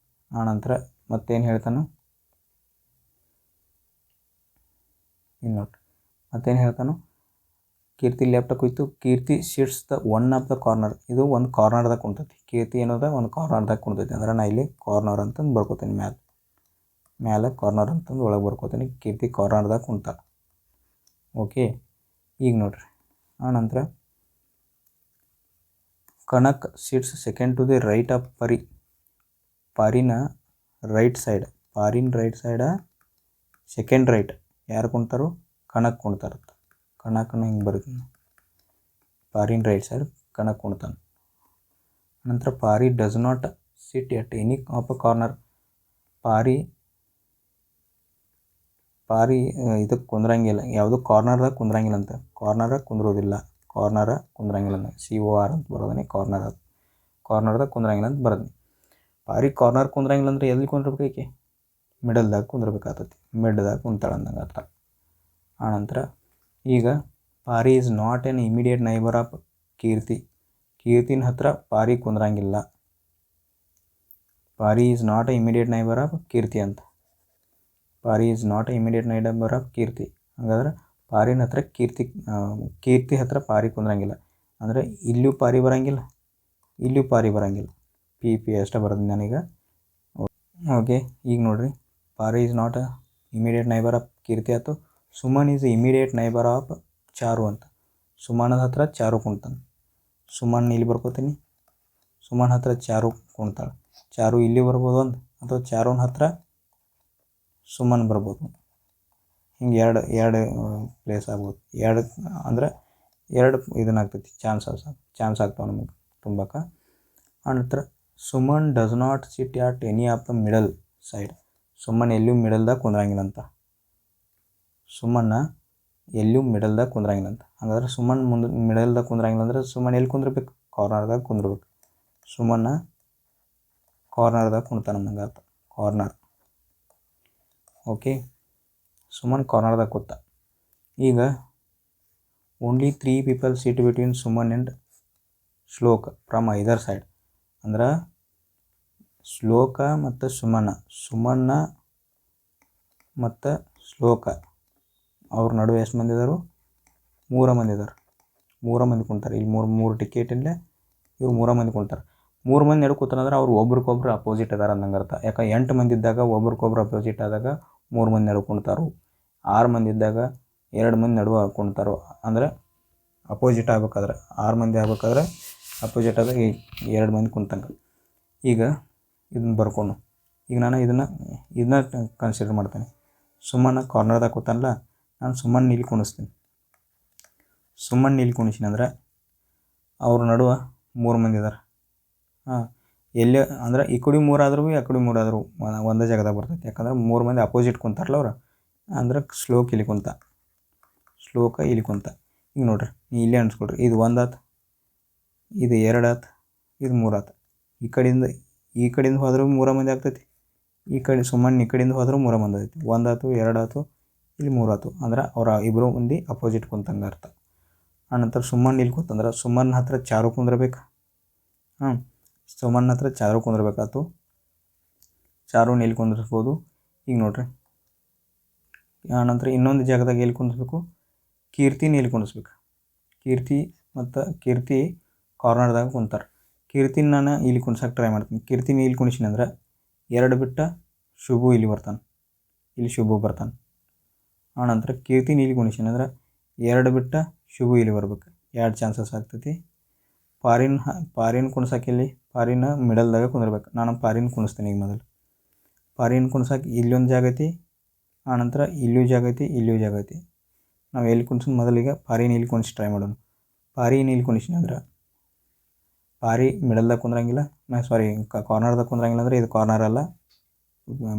ಆನಂತರ ಮತ್ತೇನು ಹೇಳ್ತಾನು, ಈಗ ನೋಡ್ರಿ ಮತ್ತೇನು ಹೇಳ್ತಾನು, ಕೀರ್ತಿ ಲೆಫ್ಟ್ ಕುಯ್ತು, Kirti sits the one of the corner. ಇದು ಒಂದು ಕಾರ್ನರ್ದಾಗ ಕುಂತೈತಿ. ಕೀರ್ತಿ ಏನದ ಒಂದು ಕಾರ್ನರ್ದಾಗ ಕುಂತೈತಿ ಅಂದ್ರೆ ನಾ ಇಲ್ಲಿ ಕಾರ್ನರ್ ಅಂತಂದು ಬರ್ಕೋತೀನಿ. ಮ್ಯಾಲೆ ಕಾರ್ನರ್ ಅಂತಂದು ಒಳಗೆ ಬರ್ಕೋತೀನಿ. ಕೀರ್ತಿ ಕಾರ್ನರ್ದಾಗ ಕುಂತ. ಓಕೆ, ಈಗ ನೋಡ್ರಿ ಆನಂತರ Kanak sits second to the right of Pari. ಪಾರಿನ ರೈಟ್ ಸೈಡ್, ಸೆಕೆಂಡ್ ರೈಟ್ ಯಾರು ಕುಂತಾರೋ ಕನಕ್ ಕುಣ್ತಾರತ್ತ. ಕನಕ್ನ ಹಿಂಗೆ ಬರ್ತೀನಿ. ಪಾರಿನ ರೈಟ್ ಸೈಡ್ ಕನಕ್ ಕುಣ್ತಾನೆ. ನಂತರ Pari does not sit at any of a corner. Pari ಇದಕ್ಕೆ ಕುಂದ್ರಂಗಿಲ್ಲ, ಯಾವುದು ಕಾರ್ನರ್ದಾಗ ಕುಂದ್ರಂಗಿಲ್ಲ ಅಂತ. ಕಾರ್ನರಾಗ ಕುಂದ್ರೋದಿಲ್ಲ ಅಂತ COR ಅಂತ ಬರೋದನೆ. ಕಾರ್ನರ್ದಾಗ ಕುಂದ್ರಂಗಿಲ್ಲ ಅಂತ ಬರೋದು. ಪಾರಿ ಕಾರ್ನರ್ ಕುಂದ್ರಂಗಿಲ್ಲ ಅಂದ್ರೆ ಎಲ್ಲಿ ಕುಂದ್ರಬೇಕು? ಮಿಡಲ್ದಾಗ ಕುಂದ್ರಬೇಕಾಗ್ತೈತಿ. ಮಿಡ್ದಾಗ ಕುಂತಾಳೆ ಅಂದಂಗೆ ಅರ್ಥ. ಆನಂತರ ಈಗ Pari is not an immediate neighbour of Kirti. ಕೀರ್ತಿನ ಹತ್ರ ಪಾರಿ ಕುಂದ್ರಂಗಿಲ್ಲ. Pari is not a immediate neighbour of Kirti ಅಂತ. Pari is not a immediate neighbour of Kirti. ಹಾಗಾದ್ರೆ ಪಾರಿನ ಹತ್ರ ಕೀರ್ತಿ ಹತ್ರ ಪಾರಿ ಕುಂದ್ರಂಗಿಲ್ಲ ಅಂದರೆ ಇಲ್ಲೂ ಪಾರಿ ಬರೋಂಗಿಲ್ಲ, ಇಲ್ಲೂ ಪಾರಿ ಬರೋಂಗಿಲ್ಲ. ಪಿ ಅಷ್ಟೇ ಬರೋದು ನನಗೆ. ಓಕೆ, ಈಗ ನೋಡ್ರಿ Pari is not a immediate neighbour of Kirti ಆಯ್ತು. Suman is immediate neighbour of Charu ಅಂತ. ಸುಮನದ ಹತ್ರ ಚಾರು ಕುಣ್ತಾನೆ. ಸುಮನ್ ಇಲ್ಲಿ ಬರ್ಕೋತೀನಿ. ಸುಮನ್ ಹತ್ರ ಚಾರು ಕುಣ್ತಾಳೆ. ಚಾರು ಇಲ್ಲಿ ಬರ್ಬೋದು ಒಂದು, ಅಥವಾ ಚಾರುನ ಹತ್ರ ಸುಮನ್ ಬರ್ಬೋದು. ಹಿಂಗೆ ಎರಡು ಪ್ಲೇಸ್ ಆಗ್ಬೋದು. ಎರಡು ಇದನ್ನಾಗ್ತೈತಿ, ಚಾನ್ಸ್ ಆಗ್ತಾವೆ ನಮಗೆ ತುಂಬಕ್ಕೆ. ಆನಂತರ Suman does not sit at any of the middle side. Suman ಎಲ್ಲೂ ಮಿಡಲ್ದಾಗ ಕುಂದ್ರಂಗಿಲ್ಲ ಅಂತ. ಸುಮನ್ನ ಎಲ್ಲೂ ಮಿಡಲ್ದಾಗ ಕುಂದ್ರಂಗಿಲ್ಲ ಅಂತ. ಹಾಗಾದ್ರೆ ಸುಮನ್ ಮುಂದೆ ಮಿಡಲ್ದಾಗ ಕುಂದ್ರಂಗಿಲ್ಲ ಅಂದ್ರೆ ಸುಮನ್ ಎಲ್ಲಿ ಕುಂದ್ರಬೇಕು? ಕಾರ್ನರ್ದಾಗ ಕುಂದ್ರಬೇಕು. ಸುಮನ್ನ ಕಾರ್ನರ್ದಾಗ ಕುಣ್ತಾನೆ ಅನ್ನಂಗೆ ಅರ್ಥ. ಕಾರ್ನರ್. ಓಕೆ, ಸುಮನ್ ಕಾರ್ನರ್ದಾಗ ಕೂತ. ಈಗ only 3 people sit between Suman and ಶ್ಲೋಕ ಫ್ರಮ್ ಐದರ್ ಸೈಡ್. ಅಂದ್ರೆ ಶ್ಲೋಕ ಮತ್ತು ಸುಮನ್ನ ಮತ್ತು ಶ್ಲೋಕ ಅವ್ರ ನಡುವೆ ಎಷ್ಟು ಮಂದಿ ಇದ್ದಾರೆ? 3 ಮಂದಿ ಇದ್ದಾರೆ. 3 ಮಂದಿ ಕುಂತಾರೆ. ಇಲ್ಲಿ ಮೂರು ಟಿಕೆಟ್ ಇಲ್ಲೇ ಇವ್ರು 3 ಮಂದಿ ಕುಂತಾರೆ. 3 ಮಂದಿ ನಡು ಕೂತಾರಂದ್ರೆ ಅವ್ರು ಒಬ್ರಿಗೊಬ್ರು ಅಪೋಸಿಟ್ ಅದಾರ ಅಂದಂಗೆ ಅರ್ಥ. ಯಾಕೆ 8 ಮಂದಿ ಇದ್ದಾಗ ಒಬ್ರಿಗೊಬ್ರು ಅಪೋಸಿಟ್ ಆದಾಗ 3 ಮಂದಿ ನಡು ಕುಣ್ತಾರೋ. 6 ಮಂದಿ ಇದ್ದಾಗ 2 ಮಂದಿ ನಡುವೆ ಕುಣ್ತಾರೋ. ಅಂದರೆ ಅಪೋಸಿಟ್ ಆಗ್ಬೇಕಾದ್ರೆ 6 ಮಂದಿ ಆಗ್ಬೇಕಾದ್ರೆ ಅಪೋಸಿಟ್ ಆದಾಗ 2 ಮಂದಿ ಕುಂತಂಗೆ. ಈಗ ಇದನ್ನು ಬರ್ಕೊಂಡು ಈಗ ನಾನು ಇದನ್ನ ಕನ್ಸಿಡರ್ ಮಾಡ್ತೇನೆ. ಸುಮ್ಮನೆ ಕಾರ್ನರ್ದಾಗ ಕೂತಾನಲ್ಲ, ನಾನು ಸುಮ್ಮನೆ ಇಲ್ಲಿ ಕುಣಿಸ್ತೀನಿ. ಸುಮ್ಮನೆ ಇಲ್ಲಿ ಕುಣಿಸಿನ ಅಂದ್ರೆ ಅವ್ರ ನಡುವೆ 3 ಮಂದಿ ಇದ್ದಾರೆ. ಎಲ್ಲಿ ಅಂದ್ರೆ ಈ ಕಡೆ 3 ಆದ್ರೂ ಆ ಕಡೆ 3 ಆದರೂ ಒಂದೇ ಜಾಗದಾಗ ಬರ್ತೈತಿ. ಯಾಕಂದ್ರೆ 3 ಮಂದಿ ಅಪೋಸಿಟ್ ಕುಂತಾರಲ್ಲ ಅವ್ರು. ಅಂದ್ರೆ ಶ್ಲೋಕ ಇಲ್ಲಿ ಕುಂತ. ಈಗ ನೋಡ್ರಿ, ನೀವು ಇಲ್ಲೇ ಅನ್ಸ್ಕೊಳ್ರಿ. ಇದು 1 ಆತು, ಇದು 2 ಆತು, ಇದು 3 ಆತು. ಈ ಕಡೆಯಿಂದ ಹೋದ್ರೂ 3 ಮಂದಿ ಆಗ್ತೈತಿ. ಈ ಕಡೆಯಿಂದ ಹೋದ್ರೂ 3 ಮಂದಿ ಆಯ್ತು. 1 ಆತು, 2 ಆತು, ಇಲ್ಲಿ 3 ಆತು. ಅಂದ್ರೆ ಅವ್ರ ಇಬ್ಬರು ಮಂದಿ ಅಪೋಸಿಟ್ ಕುಂತಂಗೆ ಅರ್ಥ. ಆನಂತರ ಸುಮ್ಮನ್ ಇಲ್ಲಿ ಕೂತಂದ್ರೆ ಸುಮ್ಮನ್ ಹತ್ರ ಚಾರು ಕುಂದ್ರಬೇಕು. ಸುಮನ್ ಹತ್ರ ಚಾರು ಕುಂದ್ರಬೇಕಾಯ್ತು. ಚಾರುನ ಎಲ್ಲಿ ಕುಂದಿರ್ಸ್ಬೋದು? ಈಗ ನೋಡ್ರಿ, ಆನಂತರ ಇನ್ನೊಂದು ಜಾಗದಾಗ ಎಲ್ಲಿ ಕುಂದಿಸ್ಬೇಕು? ಕೀರ್ತಿನ ಎಲ್ಲಿ ಕುಂದಿಸ್ಬೇಕು? ಕೀರ್ತಿ ಕಾರ್ನರ್ದಾಗ ಕುಂತಾರೆ. ಕೀರ್ತಿನ ನಾನು ಇಲ್ಲಿ ಕುಣ್ಸಕ್ಕೆ ಟ್ರೈ ಮಾಡ್ತೀನಿ. ಕೀರ್ತಿನ ಇಲ್ಲಿ ಕುಣಿಸಿನ ಅಂದ್ರೆ 2 ಬಿಟ್ಟ ಶುಭು ಇಲ್ಲಿ ಬರ್ತಾನೆ. ಇಲ್ಲಿ ಶುಭು ಬರ್ತಾನೆ. ಆನಂತರ ಕೀರ್ತಿನ ಇಲ್ಲಿ ಕುಣಿಸಿನ ಅಂದ್ರೆ 2 ಬಿಟ್ಟ ಶುಭು ಇಲ್ಲಿ ಬರ್ಬೇಕು. 2 ಚಾನ್ಸಸ್ ಆಗ್ತೈತಿ. ಪಾರಿನ ಕುಣ್ಸಕ್ಕೆ ಇಲ್ಲಿ ಪಾರಿನ ಮಿಡಲ್ದಾಗ ಕುಂದಿರ್ಬೇಕು. ನಾನು ಪಾರಿನ ಕುಣಿಸ್ತೀನಿ. ಈಗ ಮೊದಲು ಪಾರಿನ ಕುಣ್ಸಕ್ಕೆ ಇಲ್ಲೊಂದು ಜಾಗ ಐತಿ. ಆನಂತರ ಇಲ್ಲೂ ಜಾಗ ಐತಿ. ನಾವು ಎಲ್ಲಿ ಕುಣ್ಸೋದು? ಮೊದಲಿಗೆ ಪಾರಿನ ಇಲ್ಲಿ ಕುಣಿಸಿ ಟ್ರೈ ಮಾಡೋಣ. ಪಾರಿನ ಇಲ್ಲಿ ಕುಣಿಸಿನ ಅಂದ್ರೆ ಪಾರಿ ಮಿಡಲ್ದಾಗ ಕುಂದ್ರಂಗಿಲ್ಲ. ಕಾರ್ನರ್ದಾಗ ಕುಂದ್ರಂಗಿಲ್ಲ ಅಂದರೆ ಇದು ಕಾರ್ನರ್ ಅಲ್ಲ,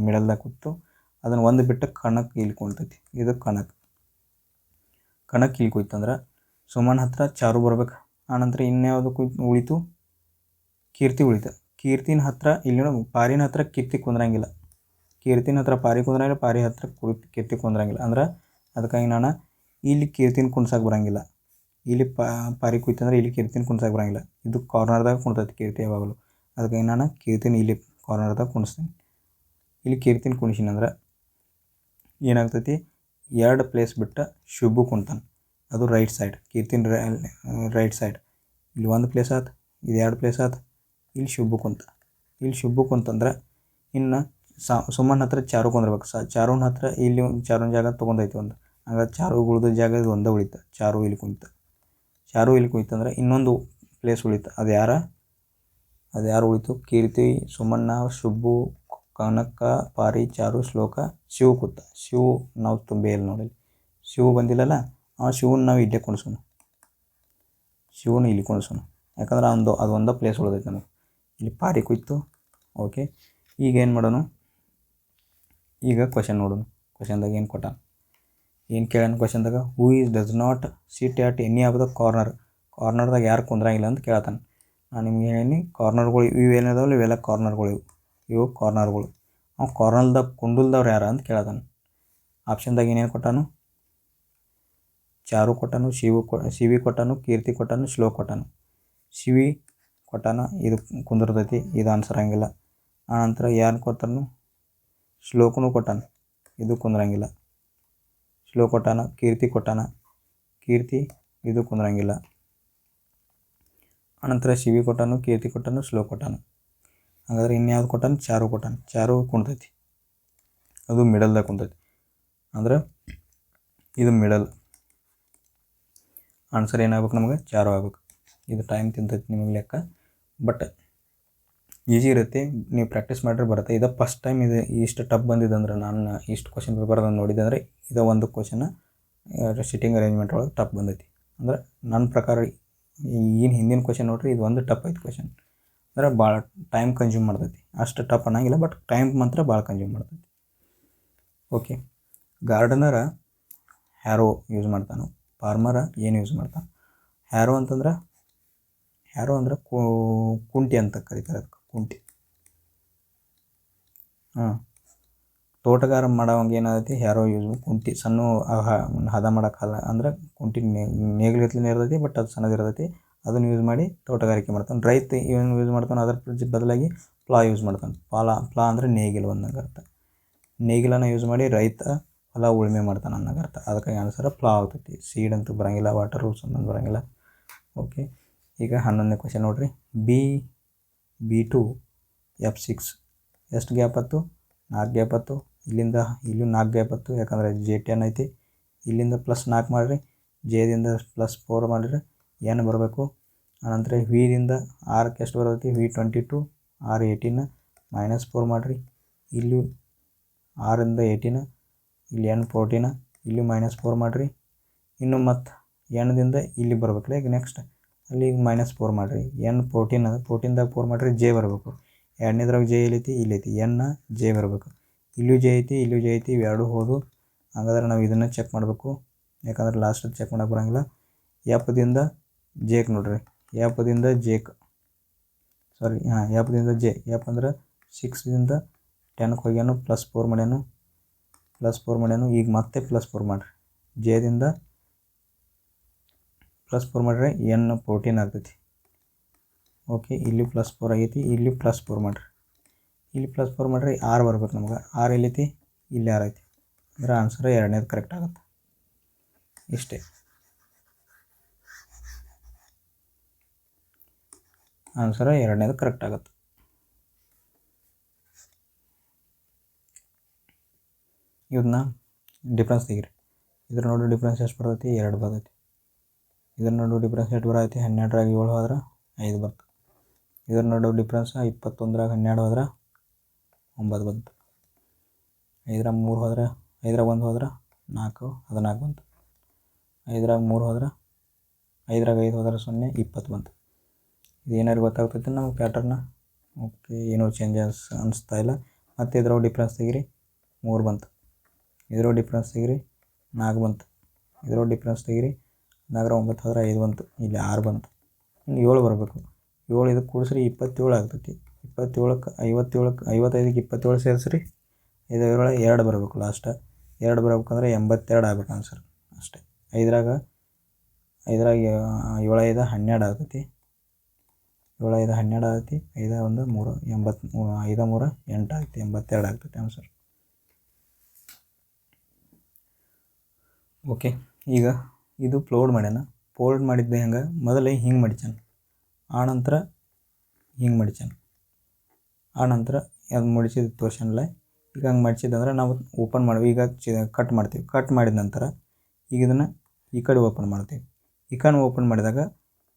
ಮಿಡಲ್ದಾಗ ಕೂತು ಅದನ್ನು ಒಂದು ಬಿಟ್ಟು ಕಣಕ್ ಇಲ್ಲಿ ಕುಂತೈತಿ. ಇದು ಕಣಕ್ ಇಲ್ಲಿ ಕುಯ್ತಂದ್ರೆ ಸುಮನ್ ಹತ್ರ ಚಾರು ಬರ್ಬೇಕು. ಆನಂತರ ಇನ್ಯಾವುದು ಉಳಿತು? ಕೀರ್ತಿ ಉಳಿತು. ಕೀರ್ತಿನ ಹತ್ರ ಇಲ್ಲಿ ಪಾರಿನ ಹತ್ರ ಕೀರ್ತಿ ಕುಂದ್ರಂಗಿಲ್ಲ. ಕೀರ್ತಿನ ಹತ್ರ ಪಾರಿ ಕುಂದ್ರಂಗಿಲ್ಲ, ಪಾರಿ ಹತ್ರ ಕೀರ್ತಿ ಕುಂದ್ರಂಗಿಲ್ಲ. ಅಂದ್ರೆ ಅದಕ್ಕಾಗಿ ನಾನು ಇಲ್ಲಿ ಕೀರ್ತಿನ ಕುಣ್ಸಕ್ಕೆ ಬರೋಂಗಿಲ್ಲ. ಇಲ್ಲಿ ಪಾರಿ ಕುಯ್ತಂದ್ರೆ ಇಲ್ಲಿ ಕೀರ್ತಿನ ಕುಣ್ಸಕ್ಕೆ ಬರೋಂಗಿಲ್ಲ. ಇದು ಕಾರ್ನರ್ದಾಗ ಕುಣ್ತೈತಿ ಕೀರ್ತಿ ಯಾವಾಗಲೂ. ಅದಕ್ಕಾಗಿ ನಾನು ಕೀರ್ತಿನ ಇಲ್ಲಿ ಕಾರ್ನರ್ದಾಗ ಕುಣಿಸ್ತೀನಿ. ಇಲ್ಲಿ ಕೀರ್ತಿನ ಕುಣಿಸಿನಂದ್ರೆ ಏನಾಗ್ತೈತಿ? ಎರಡು ಪ್ಲೇಸ್ ಬಿಟ್ಟು ಶುಭು ಕುಂತಾನೆ, ಅದು ರೈಟ್ ಸೈಡ್. ಕೀರ್ತಿನ ರೈಟ್ ಸೈಡ್. ಇಲ್ಲಿ ಒಂದು ಪ್ಲೇಸ್ ಆಯ್ತು, ಇದು ಎರಡು ಪ್ಲೇಸ್ ಆಯ್ತು. ಇಲ್ಲಿ ಶುಭು ಕುಂತ. ಇಲ್ಲಿ ಶುಭು ಕುಂತಂದ್ರೆ ಇನ್ನು ಸುಮ್ಮನ ಹತ್ರ ಚಾರು ಕುಂದಿರ್ಬೇಕು. ಚಾರುನ ಹತ್ರ ಇಲ್ಲಿ ಚಾರುನ ಜಾಗ ತೊಗೊಂಡೈತಿ ಒಂದು. ಹಂಗಾಗಿ ಚಾರು ಉಳಿದ ಜಾಗ ಇದು ಒಂದೇ ಉಳಿತು. ಚಾರು ಇಲ್ಲಿ ಕುಂತ. ಚಾರು ಇಲ್ಲಿ ಕುಂತಂದ್ರೆ ಇನ್ನೊಂದು ಪ್ಲೇಸ್ ಉಳಿತು. ಅದು ಯಾರು ಉಳಿತು? ಕೀರ್ತಿ, ಸುಮಣ್ಣ, ಶುಭು, ಕನಕ, ಪಾರಿ, ಚಾರು, ಶ್ಲೋಕ, ಶಿವ ಕೂತ. ಶಿವು ನಾವು ತುಂಬೇ ಇಲ್ಲ ನೋಡಿ. ಶಿವು ಬಂದಿಲ್ಲಲ್ಲ, ಆ ಶಿವನ ನಾವು ಇಲ್ಲೇ ಕುಣಿಸೋಣ. ಶಿವನ ಇಲ್ಲಿ ಕುಣಿಸೋಣ, ಯಾಕಂದ್ರೆ ಅದು ಒಂದೇ ಪ್ಲೇಸ್ ಉಳಿದೈತೆ ನಮಗೆ. ಇಲ್ಲಿ ಪಾರಿ ಕುಯ್ತು. ಓಕೆ, ಈಗ ಏನು ಮಾಡೋಣ? ಈಗ ಕ್ವಶನ್ ನೋಡೋಣ. ಕ್ವಶನ್ದಾಗ ಏನು ಕೊಟ್ಟ, ಏನು ಕೇಳೋಣ ಕ್ವಶನ್ದಾಗ? Who is does not sit at any of the ಕಾರ್ನರ್ದಾಗ ಯಾರು ಕುಂದ್ರಂಗಿಲ್ಲ ಅಂತ ಕೇಳ್ತಾನೆ. ನಾನು ನಿಮ್ಗೆ ಹೇಳೀನಿ, ಕಾರ್ನರ್ಗಳು ಇವೇನಿದಾವಲ್ಲ ಇವೆಲ್ಲ ಕಾರ್ನರ್ಗಳು. ಇವು ಕಾರ್ನರ್ಗಳು. ಅವ್ನು ಕಾರ್ನರ್ದಾಗ ಕುಂಡಲ್ದವ್ರು ಯಾರು ಅಂತ ಕೇಳ್ತಾನೆ. ಆಪ್ಷನ್ದಾಗ ಏನೇನು ಕೊಟ್ಟಾನು? ಚಾರು ಕೊಟ್ಟಾನು, ಶಿವಿ ಕೊಟ್ಟಾನು, ಕೀರ್ತಿ ಕೊಟ್ಟಾನು, ಶ್ಲೋಕ್ ಕೊಟ್ಟಾನು. ಶಿವಿ ಕೊಟ್ಟಾನ, ಇದು ಕುಂದಿರ್ತೈತಿ, ಇದು ಆನ್ಸರ್ ಹಂಗಿಲ್ಲ. ಆನಂತರ ಯಾರು ಕೊಟ್ಟಾನು? ಶ್ಲೋಕನೂ ಕೊಟ್ಟಾನ, ಇದು ಕುಂದ್ರಂಗಿಲ್ಲ. ಶ್ಲೋಕ್ ಕೊಟ್ಟಾನ. ಕೀರ್ತಿ ಕೊಟ್ಟಾನ, ಕೀರ್ತಿ ಇದು ಕುಂದ್ರಂಗಿಲ್ಲ. ಆನಂತರ ಶಿವಿ ಕೊಟ್ಟಾನು, ಕೀರ್ತಿ ಕೊಟ್ಟಾನು, ಶ್ಲೋಕ್ ಕೊಟ್ಟಾನು. ಹಾಗಾದ್ರೆ ಇನ್ಯಾವ್ದು ಕೊಟ್ಟಾನು? ಚಾರು ಕೊಟ್ಟಾನು. ಚಾರು ಕುಂತೈತಿ, ಅದು ಮಿಡಲ್ದಾಗ ಕುಂತೈತಿ. ಅಂದ್ರೆ ಇದು ಮಿಡಲ್. ಆನ್ಸರ್ ಏನಾಗ್ಬೇಕು ನಮಗೆ? ಚಾರು ಆಗ್ಬೇಕು. ಇದು ಟೈಮ್ ತಿಂತೈತಿ ನಿಮಗೆ ಲೆಕ್ಕ, ಬಟ್ ಈಸಿ ಇರುತ್ತೆ. ನೀವು ಪ್ರಾಕ್ಟೀಸ್ ಮಾಡಿದ್ರೆ ಬರುತ್ತೆ. ಇದು ಫಸ್ಟ್ ಟೈಮ್ ಇದು ಇಷ್ಟು ಟಫ್ ಬಂದಿದೆ ಅಂದ್ರೆ, ನಾನು ಇಷ್ಟು ಕ್ವಶನ್ ಪೇಪರ್ ನೋಡಿದೆ ಅಂದರೆ ಇದು ಒಂದು ಕ್ವಶನ್ ಸಿಟ್ಟಿಂಗ್ ಅರೇಂಜ್ಮೆಂಟ್ ಒಳಗೆ ಟಫ್ ಬಂದೈತಿ. ಅಂದ್ರೆ ನನ್ನ ಪ್ರಕಾರ ಏನು ಹಿಂದಿನ ಕ್ವಶನ್ ನೋಡ್ರಿ, ಇದು ಒಂದು ಟಫ್ ಐತಿ ಕ್ವಶನ್. ಅಂದ್ರೆ ಭಾಳ ಟೈಮ್ ಕನ್ಸ್ಯೂಮ್ ಮಾಡ್ತೈತಿ. ಅಷ್ಟು ಟಫ್ ಅನ್ನಂಗಿಲ್ಲ, ಬಟ್ ಟೈಮ್ ಮಾತ್ರ ಭಾಳ ಕನ್ಸ್ಯೂಮ್ ಮಾಡ್ತೈತಿ. ಓಕೆ, ಗಾರ್ಡನರ ಹ್ಯಾರೋ ಯೂಸ್ ಮಾಡ್ತಾನೆ, ಫಾರ್ಮರ ಏನು ಯೂಸ್ ಮಾಡ್ತಾನೆ? ಹ್ಯಾರೋ ಅಂದ್ರೆ ಕುಂಟಿ ಅಂತ ಕರೀತಾರೆ. ಅದಕ್ಕೆ ಕುಂಟಿ. ತೋಟಗಾರ ಮಾಡೋವಂಗೆ ಏನಾಗೈತಿ? ಹ್ಯಾರೋ ಯೂಸ್ ಕುಂಟಿ. ಸಣ್ಣ ಹದ ಮಾಡೋಕ್ಕಲ್ಲ ಅಂದ್ರೆ ಕುಂಟಿ ನೇಗಿಲುಗತ್ಲೆ ಇರ್ತೈತಿ, ಬಟ್ ಅದು ಸಣ್ಣದಿರ್ತೈತಿ. ಅದನ್ನು ಯೂಸ್ ಮಾಡಿ ತೋಟಗಾರಿಕೆ ಮಾಡ್ತಾನೆ. ರೈತ ಏನು ಯೂಸ್ ಮಾಡ್ತಾನೆ? ಅದರ ಬದಲಾಗಿ ಪ್ಲಾ ಯೂಸ್ ಮಾಡ್ತಾನೆ. ಪ್ಲಾ ಅಂದರೆ ನೇಗಿಲು ಅನ್ನೋಂಗೆ ಅರ್ಥ. ನೇಗಿಲನ್ನು ಯೂಸ್ ಮಾಡಿ ರೈತ ಹೊಲ ಉಳುಮೆ ಮಾಡ್ತಾನೆ ಅನ್ನೋಂಗೆ ಅರ್ಥ. ಅದಕ್ಕೆ ಆನ್ಸರ್ ಪ್ಲಾ ಆಗ್ತೈತಿ. ಸೀಡ್ ಅಂತೂ ಬರೋಂಗಿಲ್ಲ, ವಾಟರ್ ರೂಲ್ಸ್ ಅನ್ನೋದು ಬರೋಂಗಿಲ್ಲ. ಓಕೆ, ಈಗ 11ನೇ ಕ್ವಶನ್ ನೋಡಿರಿ. B2 F6 ಎಷ್ಟು ಗ್ಯಾಪ್ ಆಯ್ತು? 4 ಗ್ಯಾಪ್ ಆಯ್ತು. ಇಲ್ಲಿಂದ ಇಲ್ಲೂ 4 ಗ್ಯಾಪ್ ಆಯ್ತು, ಯಾಕಂದರೆ J10 ಐತಿ. ಇಲ್ಲಿಂದ +4 ಮಾಡಿರಿ, ಜೆದಿಂದ +4 ಮಾಡಿರಿ, ಏನು ಬರಬೇಕು? ಆನಂತರ ವಿದಿಂದ ಆರ್ಕ್ಕೆ ಎಷ್ಟು ಬರ್ತೈತಿ? V22, R18 -4 ಮಾಡಿರಿ. ಇಲ್ಲೂ 6ರಿಂದ 18, ಇಲ್ಲಿ N14, ಇಲ್ಲಿ -4 ಮಾಡಿರಿ. ಇನ್ನು ಮತ್ತು ಎಣ್ದಿಂದ ಇಲ್ಲಿ ಬರ್ಬೇಕಲ್ಲ. ಈಗ ನೆಕ್ಸ್ಟ್ ಅಲ್ಲಿ -4 ಮಾಡಿರಿ. N14 14ದಾಗ 4 ಮಾಡಿರಿ, ಜೆ ಬರಬೇಕು. ಎರಡನೇದ್ರಾಗ ಜೆ ಎಲ್ಲೈತಿ? ಇಲ್ಲೈತಿ. ಎನ್ನ ಜೆ ಬರಬೇಕು. ಇಲ್ಲೂ ಜೆ ಐತಿ, ಇಲ್ಲೂ ಜೆ ಐತಿ, ಇವೆರಡೂ ಹೋದು. ಹಾಗಾದ್ರೆ ನಾವು ಇದನ್ನು ಚೆಕ್ ಮಾಡಬೇಕು, ಯಾಕಂದ್ರೆ ಲಾಸ್ಟ್ ಚೆಕ್ ಮಾಡೋಕೆ ಬರೋಂಗಿಲ್ಲ. ಎಫ್ದಿಂದ ಜೇಕ್ ನೋಡ್ರಿ. ಎಫ್ದಿಂದ ಜೇಕ್ ಸಾರಿ ಎಫ್ದಿಂದ ಜೆ. ಎಫ್ ಅಂದ್ರೆ 6ದಿಂದ 10ಕ್ಕೆ ಹೋಗ್ಯಾನು, +4 ಮಾಡ್ಯಾನು. ಈಗ ಮತ್ತೆ +4 ಮಾಡಿರಿ. ಜೆದಿಂದ +4 ಮಾಡಿದ್ರೆ N14 ಆಗ್ತೈತಿ. ಓಕೆ, ಇಲ್ಲಿ +4 ಆಗೈತಿ, ಇಲ್ಲಿ +4 ಮಾಡಿರಿ. ಇಲ್ಲಿ +4 ಮಾಡಿರಿ, 6 ಬರ್ಬೇಕು ನಮ್ಗೆ. 6 ಎಲ್ಲೈತಿ? ಇಲ್ಲಿ 6 ಐತಿ. ಅಂದರೆ ಆನ್ಸರ್ ಎರಡನೇದು ಕರೆಕ್ಟ್ ಆಗುತ್ತೆ. ಇಷ್ಟೇ ಆನ್ಸರ್, ಎರಡನೇದು ಕರೆಕ್ಟ್ ಆಗುತ್ತೆ. ಇದನ್ನ ಡಿಫ್ರೆನ್ಸ್ ತೆಗೀರಿ. ಇದ್ರ ನೋಡಿ ಡಿಫ್ರೆನ್ಸ್ ಎಷ್ಟು ಬರ್ತೈತಿ? 2 ಬರ್ತೈತಿ. ಇದ್ರ ನೋಡು ಡಿಫ್ರೆನ್ಸ್ ಎಷ್ಟು ಬರೈತಿ? 12ರಾಗ 7 ಹೋದ್ರೆ 5 ಬಂತು. ಇದ್ರ ನೋಡು ಡಿಫ್ರೆನ್ಸ್ 21ರಾಗ 12 ಹೋದ್ರೆ 9 ಬಂತು. 5ರಾಗ 3 ಹೋದ್ರೆ 5ರಾಗ 1 ಹೋದ್ರೆ 4, 14 ಬಂತು. 5ರಾಗ 3 ಹೋದ್ರೆ 5ರಾಗ 5 ಹೋದ್ರೆ 0, 20 ಬಂತು. ಇದು ಏನಾದ್ರು ಗೊತ್ತಾಗ್ತೈತೆ ನಮ್ಗೆ ಪ್ಯಾಟರ್ನ? ಓಕೆ, ಏನೂ ಚೇಂಜಸ್ ಅನಿಸ್ತಾ ಇಲ್ಲ. ಮತ್ತು ಇದ್ರೊಳಗೆ ಡಿಫ್ರೆನ್ಸ್ ತೆಗೀರಿ, 3 ಬಂತು. ಇದ್ರೊಳಗೆ ಡಿಫ್ರೆನ್ಸ್ ತೆಗೀರಿ, 4 ಬಂತು. ಇದ್ರೊಳಗೆ ಡಿಫ್ರೆನ್ಸ್ ತೆಗೀರಿ, 4 9 ಹೋದ್ರೆ 5 ಬಂತು. ಇಲ್ಲಿ 6 ಬಂತು. ಇನ್ನು 7 ಬರಬೇಕು. 7 ಇದಕ್ಕೆ ಕೂಡಿಸ್ರಿ 27 ಆಗ್ತೈತಿ. 27ಕ್ಕೆ 55ಕ್ಕೆ 27 ಸೇರಿಸ್ರಿ, 5 2 ಬರಬೇಕು. ಲಾಸ್ಟ್ 2 ಬರಬೇಕಂದ್ರೆ 82 ಆಗ್ಬೇಕು ಆನ್ಸರ್. ಅಷ್ಟೇ. 5ರಾಗ 7 5 12 ಆಗ್ತೈತಿ. 7 5 12 ಆಗ್ತೈತಿ. 5 1 3 5 3 8 ಆಗ್ತೈತಿ. 82 ಆಗ್ತೈತಿ ಆನ್ಸರ್. ಓಕೆ. ಈಗ ಇದು ಫ್ಲೋಡ್ ಮಾಡ್ಯಾನ. ಫೋಲ್ಡ್ ಮಾಡಿದ್ದೆ ಹೆಂಗೆ, ಮೊದಲೇ ಹಿಂಗೆ ಮಡಿಚಾನ, ಆನಂತರ ಹಿಂಗೆ ಮಡಿಚಾನ, ಆನಂತರ ಅದು ಮಡಿಸಿದ ತೋರ್ಸನಲ್ಲ. ಈಗ ಹಂಗೆ ಮಡಿಸಿದಂದ್ರೆ ನಾವು ಓಪನ್ ಮಾಡಿ ಈಗ ಕಟ್ ಮಾಡ್ತೀವಿ. ಕಟ್ ಮಾಡಿದ ನಂತರ ಈಗ ಇದನ್ನು ಈ ಕಡೆ ಓಪನ್ ಮಾಡ್ತೀವಿ. ಈ ಕಡೆ ಓಪನ್ ಮಾಡಿದಾಗ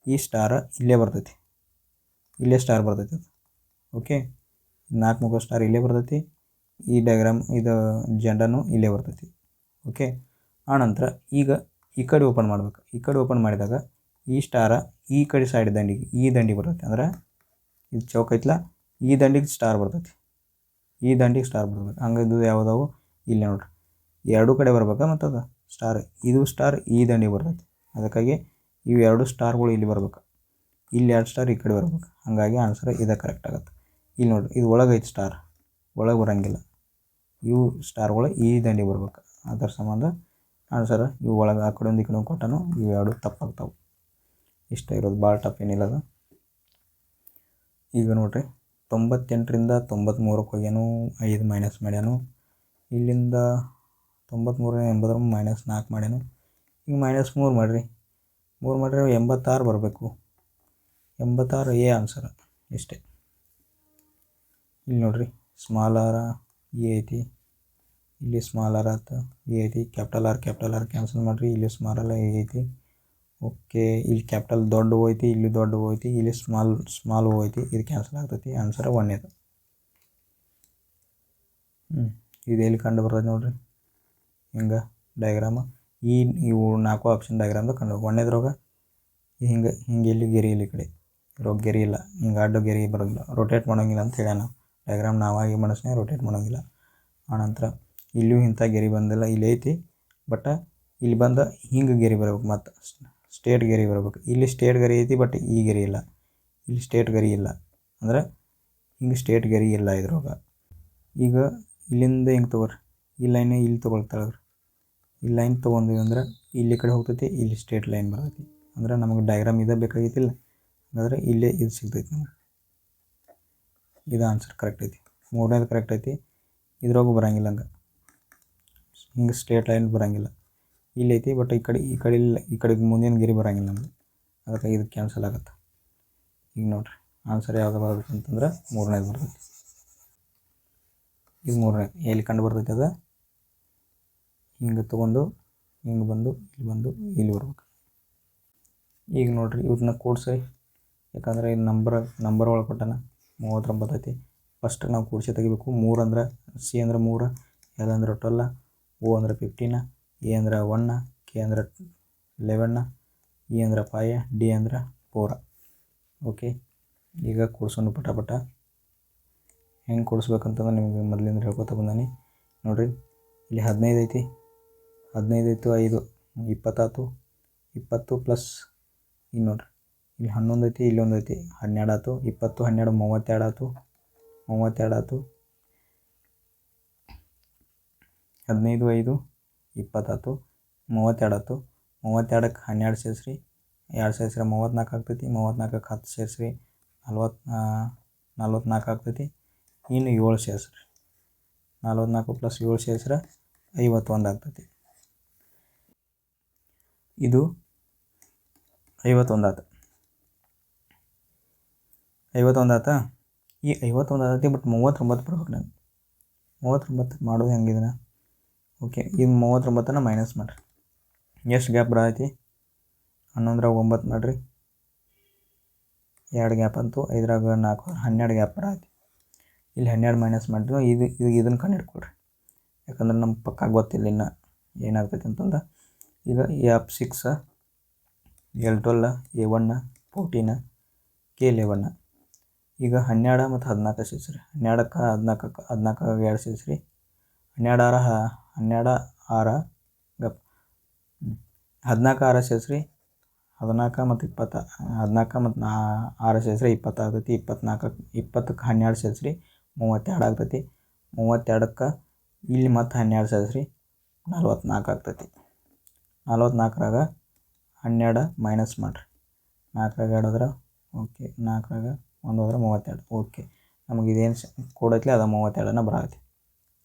ಈ ಸ್ಟಾರ ಇಲ್ಲೇ ಬರ್ತೈತಿ, ಇಲ್ಲೇ ಸ್ಟಾರ್ ಬರ್ತೈತಿ ಅದು. ಓಕೆ, 4 ಮುಖ ಸ್ಟಾರ್ ಇಲ್ಲೇ ಬರ್ತೈತಿ. ಈ ಡಯಾಗ್ರಾಮ್ ಇದು ಜೆಂಡನು ಇಲ್ಲೇ ಬರ್ತೈತಿ. ಓಕೆ, ಆನಂತರ ಈಗ ಈ ಕಡೆ ಓಪನ್ ಮಾಡ್ಬೇಕು. ಈ ಕಡೆ ಓಪನ್ ಮಾಡಿದಾಗ ಈ ಸ್ಟಾರ ಈ ಕಡೆ ಸೈಡ್ ದಂಡಿಗೆ, ಈ ದಂಡಿಗೆ ಬರ್ತೈತಿ. ಅಂದ್ರೆ ಇದು ಚೌಕ ಐತಲ್ಲ, ಈ ದಂಡಿಗೆ ಸ್ಟಾರ್ ಬರ್ತೈತಿ, ಈ ದಂಡಿಗೆ ಸ್ಟಾರ್ ಬರ್ತೈತಿ. ಹಂಗೆ ಇದು ಯಾವುದಾವು ಇಲ್ಲಿ ನೋಡ್ರಿ, ಎರಡೂ ಕಡೆ ಬರ್ಬೇಕಾ ಮತ್ತು ಅದು ಸ್ಟಾರ್, ಇದು ಸ್ಟಾರ್ ಈ ದಂಡಿಗೆ ಬರ್ತೈತಿ. ಅದಕ್ಕಾಗಿ ಇವು 2 ಸ್ಟಾರ್ಗಳು ಇಲ್ಲಿ ಬರ್ಬೇಕು, ಇಲ್ಲಿ 2 ಸ್ಟಾರ್ ಈ ಕಡೆ ಬರ್ಬೇಕು. ಹಾಗಾಗಿ ಆನ್ಸರ್ ಇದು ಕರೆಕ್ಟ್ ಆಗುತ್ತೆ. ಇಲ್ಲಿ ನೋಡಿರಿ, ಇದು ಒಳಗೆ ಐತೆ ಸ್ಟಾರ್, ಒಳಗೆ ಬರೋಂಗಿಲ್ಲ. ಇವು ಸ್ಟಾರ್ಗಳು ಈ ದಂಡಿಗೆ ಬರ್ಬೇಕು. ಅದರ ಸಂಬಂಧ ಆನ್ಸರ್ ಇವು ಒಳಗೆ ಆ ಕಡೆ ಒಂದು ಈ ಕಡೆ ಕೊಟ್ಟನು, ಇವು 2 ತಪ್ಪಾಗ್ತಾವೆ. ಇಷ್ಟ ಇರೋದು, ಭಾಳ ಟಫ್ ಏನಿಲ್ಲ ಅದು. ಈಗ ನೋಡಿರಿ, 98ರಿಂದ 93ಕ್ಕೆ ಹೋಗ್ಯಾನು, 5 ಮೈನಸ್ ಮಾಡ್ಯಾನು. ಇಲ್ಲಿಂದ 93 -4 ಮಾಡ್ಯಾನು. ಈಗ -3 ಮಾಡಿರಿ, 3 ಮಾಡಿದ್ರೆ 86 ಬರಬೇಕು. 86 ಎ ಆನ್ಸರ್. ಇಷ್ಟೇ. ಇಲ್ಲಿ ನೋಡಿರಿ, ಸ್ಮಾಲ್ ಆರ್ ಎ ಐತಿ, ಇಲ್ಲಿ ಸ್ಮಾಲ್ ಆರ್ ಆಯ್ತು, ಎ ಐತಿ. ಕ್ಯಾಪಿಟಲ್ ಆರ್ ಕ್ಯಾನ್ಸಲ್ ಮಾಡಿರಿ, ಇಲ್ಲಿ ಸ್ಮಾಲ್ ಆರ್ ಎ ಐತಿ. ಓಕೆ, ಇಲ್ಲಿ ಕ್ಯಾಪಿಟಲ್ ದೊಡ್ಡ ಓ ಐತಿ, ಇಲ್ಲಿ ದೊಡ್ಡ ಓ ಐತಿ, ಇಲ್ಲಿ ಸ್ಮಾಲ್ ಓ ಐತಿ. ಇದು ಕ್ಯಾನ್ಸಲ್ ಆಗ್ತೈತಿ. ಆನ್ಸರ್ 1 ಇದು. ಇದು ಎಲ್ಲಿ ಕಂಡು ಬರ್ತೈತಿ ನೋಡಿರಿ, ಹಿಂಗೆ ಡಯಾಗ್ರಾಮ್. ಇವು 4 ಆಪ್ಷನ್ ಡಯಾಗ್ರಾಮ್ದಾಗ ಕಂಡು 1ನೇದ್ರೊಳಗೆ ಹಿಂಗೆ ಎಲ್ಲಿ ಗೆರೆ ಇಲ್ಲಿ ಕಡೆ ಇರೋ ಗೆರೆ ಇಲ್ಲ, ಹಿಂಗೆ ಅಡ್ಡ ಗೆರೆ ಬರೋಂಗಿಲ್ಲ, ರೊಟೇಟ್ ಮಾಡೋಂಗಿಲ್ಲ ಅಂತ ಹೇಳ್ಯಾನ ಡಯಾಗ್ರಾಮ್. ನಾವಾಗಿ ಮನಸ್ಸಿನಾಗ ರೊಟೇಟ್ ಮಾಡೋಂಗಿಲ್ಲ. ಆನಂತರ ಇಲ್ಲಿಯೂ ಇಂಥ ಗೆರೆ ಬಂದಿಲ್ಲ, ಇಲ್ಲಿ ಐತಿ. ಬಟ್ ಇಲ್ಲಿ ಬಂದ ಹಿಂಗೆ ಗೆರೆ ಬರಬೇಕು, ಮತ್ತು ಸ್ಟೇಟ್ ಗೆರೆ ಬರಬೇಕು. ಇಲ್ಲಿ ಸ್ಟೇಟ್ ಗೆರೆ ಐತಿ, ಬಟ್ ಈ ಗೆರೆ ಇಲ್ಲ. ಇಲ್ಲಿ ಸ್ಟೇಟ್ ಗೆರೆ ಇಲ್ಲ, ಅಂದ್ರೆ ಹಿಂಗೆ ಸ್ಟೇಟ್ ಗೆರೆ ಇಲ್ಲ ಇದ್ರೊಳಗೆ. ಈಗ ಇಲ್ಲಿಂದ ಹಿಂಗೆ ತೊಗೊರಿ, ಈ ಲೈನ್ ಇಲ್ಲಿ ತೊಗೊಳ್ತಾಳ್ರಿ. ಈ ಲೈನ್ ತೊಗೊಂಡಿವಿ ಅಂದ್ರೆ ಇಲ್ಲಿ ಕಡೆ ಹೋಗ್ತೈತಿ, ಇಲ್ಲಿ ಸ್ಟೇಟ್ ಲೈನ್ ಬರ್ತೈತಿ. ಅಂದ್ರೆ ನಮಗೆ ಡಯಾಗ್ರಾಮ್ ಇದೇ ಬೇಕಾಗಿತ್ತಿಲ್ಲ. ಹಾಗಾದ್ರೆ ಇಲ್ಲೇ ಇದು ಸಿಗ್ತೈತಿ ನಮಗೆ. ಇದು ಆನ್ಸರ್ ಕರೆಕ್ಟ್ ಐತಿ. 3ನೇದು ಕರೆಕ್ಟ್ ಐತಿ. ಇದ್ರಾಗೂ ಬರೋಂಗಿಲ್ಲ, ಹಂಗೆ ಹಿಂಗೆ ಸ್ಟ್ರೇಟ್ ಲೈನ್ ಬರೋಂಗಿಲ್ಲ. ಇಲ್ಲಿ ಐತಿ, ಬಟ್ ಈ ಕಡೆ ಇಲ್ಲ, ಈ ಕಡೆಗೆ ಮುಂದಿನ ಗೆರೆ ಬರೋಂಗಿಲ್ಲ ನಮಗೆ. ಅದಕ್ಕೆ ಇದು ಕ್ಯಾನ್ಸಲ್ ಆಗುತ್ತೆ. ಈಗ ನೋಡಿರಿ, ಆನ್ಸರ್ ಯಾವುದು ಬರಬೇಕು ಅಂತಂದ್ರೆ 3ನೇದು ಬರ್ತೈತಿ. ಇದು 3ನೇದು ಎಲ್ಲಿ ಕಂಡು ಬರ್ತೈತಿ, ಅದು ಹಿಂಗೆ ತೊಗೊಂಡು ಹಿಂಗೆ ಬಂದು ಇಲ್ಲಿ ಬರ್ಬೇಕು. ಈಗ ನೋಡಿರಿ, ಇವನ್ನ ಕೂಡಿಸಿ, ಯಾಕಂದರೆ ಇದು ನಂಬರ್ ಒಳಗೆ ಕೊಟ್ಟಾನ. 39 ಐತಿ. ಫಸ್ಟ್ ನಾವು ಕೂಡಿಸಿ ತೆಗಿಬೇಕು. 3 ಅಂದ್ರೆ ಸಿ ಅಂದ್ರೆ 3, ಎಲ್ ಅಂದ್ರೆ 12, ಓ ಅಂದ್ರೆ 15, ಎ ಅಂದ್ರೆ 1, ಕೆ ಅಂದ್ರೆ 11, ಇ ಅಂದ್ರೆ 5, ಡಿ ಅಂದ್ರೆ 4. ಓಕೆ, ಈಗ ಕೂಡ್ಸೋಣ ಪಟ. ಹೆಂಗೆ ಕೂಡಿಸ್ಬೇಕಂತಂದ್ರೆ ನಿಮಗೆ ಮೊದಲಿಂದ ಹೇಳ್ಕೊತ ಬಂದಾನೆ. ನೋಡಿರಿ, ಇಲ್ಲಿ 15 ಐತಿ, 15 ಇತ್ತು 5 20 ಆಯ್ತು. 20 ಪ್ಲಸ್ ಈಗ ನೋಡಿರಿ, ಇಲ್ಲಿ 11 ಐತಿ, ಇಲ್ಲಿ 1 ಐತಿ, 12 ಆಯ್ತು. 20 12 32 ಆಯ್ತು. 32 ಆಯ್ತು. 15 5 20 ಆಯ್ತು. 32 ಆಯ್ತು. 32ಕ್ಕೆ 12 ಸೇರಿಸ್ರಿ, 2 ಸೇರಿಸ್ರೆ 34 ಆಗ್ತೈತಿ. 34ಕ್ಕೆ 10 ಸೇರಿಸ್ರಿ, 44 ಆಗ್ತೈತಿ. ಇನ್ನು 7 ಸೇರಿಸ್ರಿ, 44 ಪ್ಲಸ್ 7 ಸೇರಿಸ್ರೆ 51 ಆಗ್ತೈತಿ. ಇದು 51 ಆಯ್ತು. 51 ಆಯ್ತಾ? ಈ 51 ಆಯ್ತು, ಬಟ್ 39 ಬರ್ಬೇಕು ನನಗೆ. 39 ಮಾಡೋದು ಹೆಂಗಿದನ? ಓಕೆ, ಇದು 39ನ ಮೈನಸ್ ಮಾಡಿರಿ. ಎಷ್ಟು ಗ್ಯಾಪ್ ಬರತೈತಿ? 11ರಾಗ 9 ಮಾಡಿರಿ, 2 ಗ್ಯಾಪ್ ಅಂತು. 5ರಾಗ 4, 12 ಗ್ಯಾಪ್ ಬರತೈತಿ. ಇಲ್ಲಿ 12 ಮೈನಸ್ ಮಾಡಿದ್ರು. ಇದನ್ನು ಕಂಡು ಹಿಡ್ಕೊಳ್ರಿ, ಯಾಕಂದ್ರೆ ನಮ್ಗೆ ಪಕ್ಕ ಗೊತ್ತಿಲ್ಲ ಇನ್ನು ಏನಾಗ್ತೈತಿ ಅಂತಂದು. ಈಗ F6, L12, A1, 14, K11. ಈಗ 12 ಮತ್ತು 14 ಸೇರಿಸ್ರಿ. 12ಕ್ಕೆ 14ಕ್ಕೆ 2 ಸೇರಿಸ್ರಿ. 12 6 ಗಪ್ 14 6 ಸೇರಿಸ್ರಿ. 14 ಮತ್ತು 20, 14 ಮತ್ತು 6 ಸೇರಿಸ್ರಿ 20 ಆಗ್ತೈತಿ. 20ಕ್ಕೆ 12 ಸೇರಿಸ್ರಿ 32 ಆಗ್ತೈತಿ. 32ಕ್ಕೆ ಇಲ್ಲಿ ಮತ್ತು 12 ಸೇರಿಸ್ರಿ 44 ಆಗ್ತೈತಿ. 44ರಾಗ 12 ಮೈನಸ್ ಮಾಡಿರಿ. 4ರಾಗ 2 ಹೋದ್ರೆ ಓಕೆ, 4ರಾಗ 1 ಹೋದ್ರೆ 32. ಓಕೆ, ನಮಗೆ ಇದೇನು ಕೊಡೈತಿ ಅದು 32ನ ಬರತೈತಿ.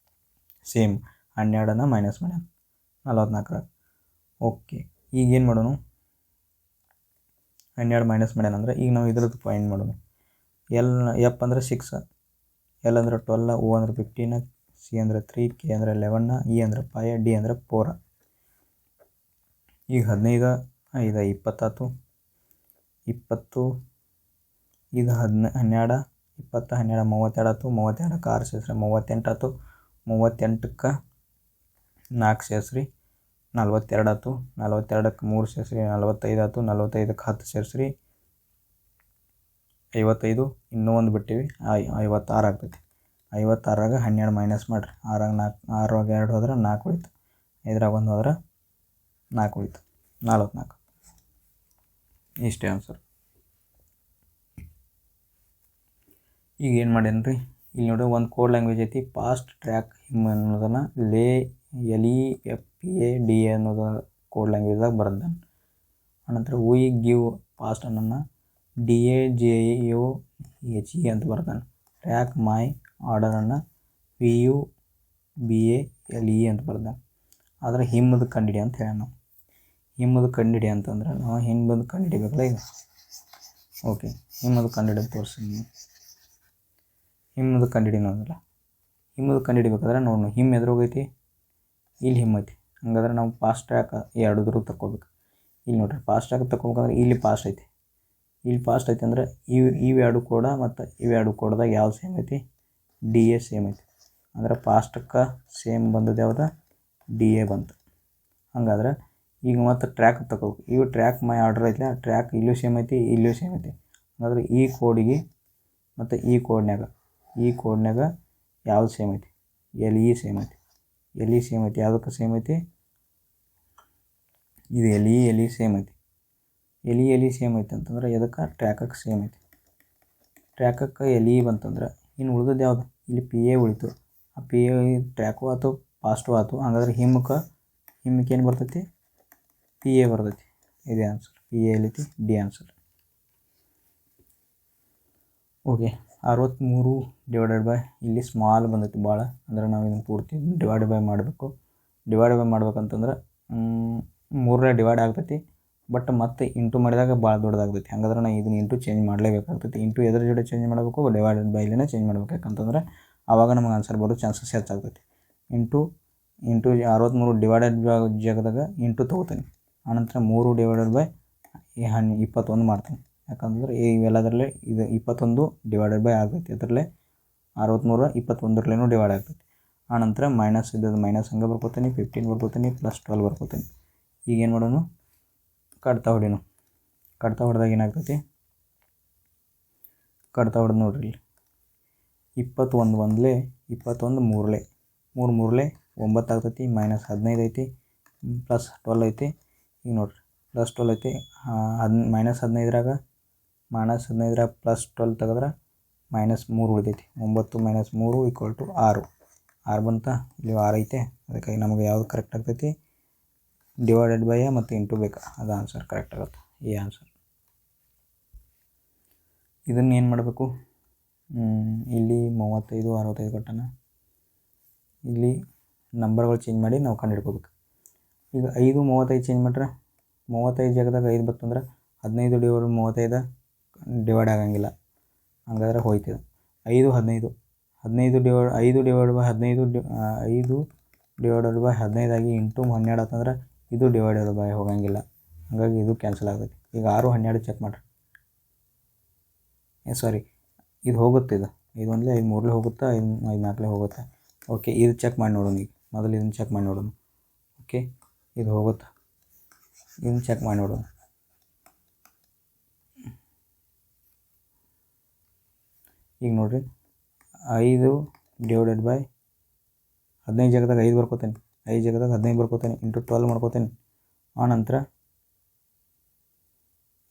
ಸೇಮ್ 12ನ ಮೈನಸ್ ಮಾಡ್ಯಾನ 44ರಾಗ. ಓಕೆ, ಈಗ ಏನು ಮಾಡೋಣ, 12 ಮೈನಸ್ ಮಾಡ್ಯಾನ ಅಂದ್ರೆ ಈಗ ನಾವು ಇದ್ರದ್ದು ಪಾಯಿಂಟ್ ಮಾಡೋಣ. ಎಫ್ ಅಂದ್ರೆ 6, ಎಲ್ ಅಂದ್ರೆ 12, ಓ ಅಂದ್ರೆ 15, ಸಿ ಅಂದ್ರೆ 3, ಕೆ ಅಂದ್ರೆ 11, ಇ ಅಂದ್ರೆ 5, ಡಿ ಅಂದ್ರೆ 4. ಈಗ 15 5 20 20, ಇದು 12 20 12 32 ಆಯ್ತು. 32ಕ್ಕೆ 6 ಸೇರಿಸ್ರಿ 38 ಆಯ್ತು. 38ಕ್ಕೆ 4 ಸೇರಿಸ್ರಿ 42 ಆಯ್ತು. 42ಕ್ಕೆ 3 ಸೇರಿಸ್ರಿ 45 ಆಯ್ತು. 45ಕ್ಕೆ 10 ಸೇರಿಸ್ರಿ 55. ಇನ್ನೂ ಒಂದು ಬಿಟ್ಟಿವಿ 56 ಆಗ್ತೈತಿ. 56ರಾಗ 12 ಮೈನಸ್ ಮಾಡಿರಿ. 6ರಾಗ 4, 6ರಾಗ 2 ಹೋದ್ರೆ 4 ಉಳಿತು. 5ರಾಗ 1 ಹೋದ್ರೆ 4 ಉಳಿತು. 44 ಇಷ್ಟೇ ಆನ್ಸರ್. ಈಗ ಏನು ಮಾಡೇನಿ ರೀ, ಇಲ್ಲಿ ನೋಡಿ ಒಂದು ಕೋಡ್ ಲ್ಯಾಂಗ್ವೇಜ್ ಐತಿ, ಫಾಸ್ಟ್ ಟ್ರ್ಯಾಕ್ ಹಿಮ್ ಅನ್ನೋದನ್ನು LEFPADA ಅನ್ನೋದು ಕೋಡ್ ಲ್ಯಾಂಗ್ವೇಜ್ದಾಗ ಬರ್ದಾನೆ. ಅನಂತರ ವಿ ಗಿವ್ ಫಾಸ್ಟ್ ಅನ್ನೋನ್ನ DAJOHE ಅಂತ ಬರ್ತಾನೆ. ಟ್ರ್ಯಾಕ್ ಮೈ ಆರ್ಡರನ್ನು PUBALE ಅಂತ ಬರ್ದಾನೆ. ಆದರೆ ಹಿಮ್ಮದು ಕಂಡಿಡಿ ಅಂತ ಹೇಳ. ನಾವು ಹಿಮ್ಮದು ಕಂಡಿಡಿ ಅಂತಂದ್ರೆ ನಾವು ಹಿಮ್ಮದು ಕಂಡಿಡಿಬೇಕಲ್ಲ ಈಗ. ಓಕೆ, ಹಿಮ್ಮದು ಕಂಡಿಡಿ ತೋರಿಸ್ತೀನಿ. ಹಿಮ್ಮದು ಕಂಡಿಡಿ ನೋಡಲ್ಲ, ಹಿಮ್ಮದು ಕಂಡಿಡಿಬೇಕಾದ್ರೆ ನೋಡೋಣ ಹಿಮ್ ಎದುರೋಗೈತಿ, ಇಲ್ಲಿ ಹಿಮ್ ಐತಿ. ಹಂಗಾದ್ರೆ ನಾವು ಫಾಸ್ಟ್ ಟ್ರ್ಯಾಕ್ ಎರಡೂದ್ರೂ ತಗೋಬೇಕು. ಇಲ್ಲಿ ನೋಡ್ರಿ ಫಾಸ್ಟ್ ಟ್ರ್ಯಾಕ್ ತಗೋಬೇಕಂದ್ರೆ ಇಲ್ಲಿ ಫಾಸ್ಟ್ ಐತಿ, ಇಲ್ಲಿ ಫಾಸ್ಟ್ ಐತಿ ಅಂದ್ರೆ ಇವೆರಡು ಕೋಡ ಮತ್ತು ಇವೆರಡು ಕೋಡ್ದಾಗ ಯಾವ್ದು ಸೇಮ್ ಐತಿ, DA ಸೇಮ್ ಐತಿ. ಅಂದ್ರೆ ಫಾಸ್ಟಕ್ಕೆ ಸೇಮ್ ಬಂದದ್ದು ಯಾವ್ದು, DA ಬಂತು. ಹಂಗಾದ್ರೆ ಈಗ ಮತ್ತು ಟ್ರ್ಯಾಕ್ ತಗೋಬೇಕು. ಇವು ಟ್ರ್ಯಾಕ್ ಮೈ ಆರ್ಡರ್ ಐತಿಲ್ಲ, ಟ್ರ್ಯಾಕ್ ಇಲ್ಲೂ ಸೇಮ್ ಐತಿ, ಇಲ್ಲೂ ಸೇಮ್ ಐತಿ. ಹಾಗಾದ್ರೆ ಈ ಕೋಡಿಗೆ ಮತ್ತು ಈ ಕೋಡ್ನ್ಯಾಗ ಯಾವ್ದು ಸೇಮ್ ಐತಿ, LE ಸೇಮ್ ಐತಿ. LE ಸೇಮ್ ಐತಿ. ಯಾವುದಕ್ಕೆ ಸೇಮ್ ಐತಿ, ಇದು LE ಸೇಮ್ ಐತಿ. LE ಸೇಮ್ ಐತಿ ಅಂತಂದ್ರೆ ಎದಕ್ಕೆ, ಟ್ರ್ಯಾಕಕ್ಕೆ ಸೇಮ್ ಐತಿ. ಟ್ರ್ಯಾಕಕ್ಕೆ LE ಬಂತಂದ್ರೆ ಇನ್ನು ಉಳಿದದ್ದು ಯಾವುದು, ಇಲ್ಲಿ PA ಉಳಿತು. ಆ PA ಟ್ರ್ಯಾಕು ಆಯ್ತು, ಫಾಸ್ಟು ಆಯ್ತು. ಹಾಗಾದ್ರೆ ಹಿಮ್ಮಕ್ಕೆ ಏನು ಬರ್ತೈತಿ, PA ಬರ್ತೈತಿ. ಇದೇ ಆನ್ಸರ್. PA ಎಲ್ಲೈತಿ, ಡಿ ಆನ್ಸರ್. ಓಕೆ, 63 ಇಲ್ಲಿ ಸ್ಮಾಲ್ ಬಂದೈತಿ ಭಾಳ. ಅಂದ್ರೆ ನಾವು ಇದನ್ನು ಪೂರ್ತಿ ಡಿವೈಡ್ ಬೈ ಮಾಡಬೇಕು. ಡಿವೈಡ್ ಬೈ ಮಾಡ್ಬೇಕಂತಂದ್ರೆ 3 ಡಿವೈಡ್ ಆಗ್ತೈತಿ. ಬಟ್ ಮತ್ತೆ ಇಂಟು ಮಾಡಿದಾಗ ಭಾಳ ದೊಡ್ಡದಾಗ್ತೈತಿ. ಹಾಗಾದ್ರೆ ನಾವು ಇದನ್ನು ಇಂಟು ಚೇಂಜ್ ಮಾಡಲೇಬೇಕಾಗ್ತೈತಿ. ಇಂಟು ಎದ್ರ ಜೊತೆ ಚೇಂಜ್ ಮಾಡಬೇಕು, ಡಿವೈಡೆಡ್ ಬೈಲೇನೆ ಚೇಂಜ್ ಮಾಡ್ಬೇಕು. ಯಾಕಂತಂದ್ರೆ ಆವಾಗ ನಮಗೆ ಆನ್ಸರ್ ಬರೋ ಚಾನ್ಸಸ್ ಹೆಚ್ಚಾಗ್ತೈತಿ. ಇಂಟು 63 ಡಿವೈಡೆಡ್ ಬೈ ಜಾಗದಾಗ ಇಂಟು ತೊಗೋತೀನಿ. ಆನಂತರ 3 ಡಿವೈಡೆಡ್ ಬೈ 21 ಮಾಡ್ತೀನಿ. ಯಾಕಂದ್ರೆ ಇವೆಲ್ಲದರಲ್ಲೇ ಇದು 21 ಡಿವೈಡೆಡ್ ಬೈ ಆಗ್ತೈತಿ. ಅದರಲ್ಲೇ 63 21ರಲ್ಲೇನೂ ಡಿವೈಡ್ ಆಗ್ತೈತಿ. ಆನಂತರ ಮೈನಸ್ ಇದ್ದದ್ದು ಮೈನಸ್ ಹಂಗೆ ಬರ್ಕೋತೀನಿ, 15 ಬರ್ಕೋತೀನಿ, ಪ್ಲಸ್ 12 ಬರ್ಕೋತೀನಿ. ಈಗೇನು ಮಾಡೋಣ, ಕಡ್ತಾ ಹೊಡಿನು. ಕಡ್ತಾ ಹೊಡೆದಾಗ ಏನಾಗ್ತೈತಿ, ಕಡ್ತಾ ಹೊಡೆದು ನೋಡ್ರಿ ಇಲ್ಲಿ 21 ಒಂದಲೇ 21 ಮೂರಲೇ 9 ಆಗ್ತೈತಿ. ಮೈನಸ್ 15 ಐತಿ, ಪ್ಲಸ್ 12 ಐತಿ. ಈಗ ನೋಡ್ರಿ ಪ್ಲಸ್ 12 ಐತಿ. ಮೈನಸ್ 15ರಾಗ ಪ್ಲಸ್ 12 ತೆಗೆದ್ರೆ -3 ಉಳಿದೈತಿ. 9 ಮೈನಸ್ 3 = 6. 6 ಬಂತ, ಇಲ್ಲಿ 6 ಐತೆ. ಅದಕ್ಕಾಗಿ ನಮಗೆ ಯಾವುದು ಕರೆಕ್ಟ್ ಆಗ್ತೈತಿ, ಡಿವೈಡೆಡ್ ಬೈ ಮತ್ತು ಇಂಟು ಬೇಕಾ, ಅದು ಆನ್ಸರ್ ಕರೆಕ್ಟ್ ಆಗುತ್ತೆ. ಈ ಆನ್ಸರ್. ಇದನ್ನು ಏನು ಮಾಡಬೇಕು, ಇಲ್ಲಿ 35 65 ಕೊಟ್ಟಾನ. ಇಲ್ಲಿ ನಂಬರ್ಗಳು ಚೇಂಜ್ ಮಾಡಿ ನಾವು ಕಂಡುಹಿಡ್ಕೋಬೇಕು. ಈಗ 5 35 ಚೇಂಜ್ ಮಾಡ್ರೆ 35 ಜಾಗದಾಗ 5 ಬರ್ತಂದ್ರೆ 15 ಡಿವೈಡ್ 35 ಡಿವೈಡ್ ಆಗಂಗಿಲ್ಲ. ಹಂಗಾದ್ರೆ ಹೋಯ್ತದೆ. 5 15 5 ಡಿವೈಡ್ ಬೈ 15 ಆಗಿ ಇಂಟು 12 ಆತಂದ್ರೆ ಇದು ಡಿವೈಡೆಡ್ ಬೈ ಹೋಗಂಗಿಲ್ಲ. ಹಾಗಾಗಿ ಇದು ಕ್ಯಾನ್ಸಲ್ ಆಗ್ತೈತಿ. ಈಗ 6 12 ಚೆಕ್ ಮಾಡಿರಿ. ಸಾರಿ, ಇದು ಹೋಗುತ್ತೆ. ಇದು 5 ಒಂದಲೇ 5 ಮೂರಲೇ ಹೋಗುತ್ತಾ, 5 4ಲೇ ಹೋಗುತ್ತೆ. ಓಕೆ, ಇದು ಚೆಕ್ ಮಾಡಿ ನೋಡೋಣ. ಈಗ ಮೊದಲು ಇದನ್ನು ಚೆಕ್ ಮಾಡಿ ನೋಡೋಣ. ಓಕೆ, ಇದು ಹೋಗುತ್ತಾ, ಇದನ್ನು ಚೆಕ್ ಮಾಡಿ ನೋಡೋಣ. ಈಗ ನೋಡಿರಿ 5 ಡಿವೈಡೆಡ್ ಬೈ 15 ಜಾಗದಾಗ 5 ಬರ್ಕೋತೇನೆ, 5 ಜಾಗದಾಗ 15 ಬರ್ಕೋತೇನೆ, ಇಂಟು 12 ಮಾಡ್ಕೋತೇನೆ. ಆನಂತರ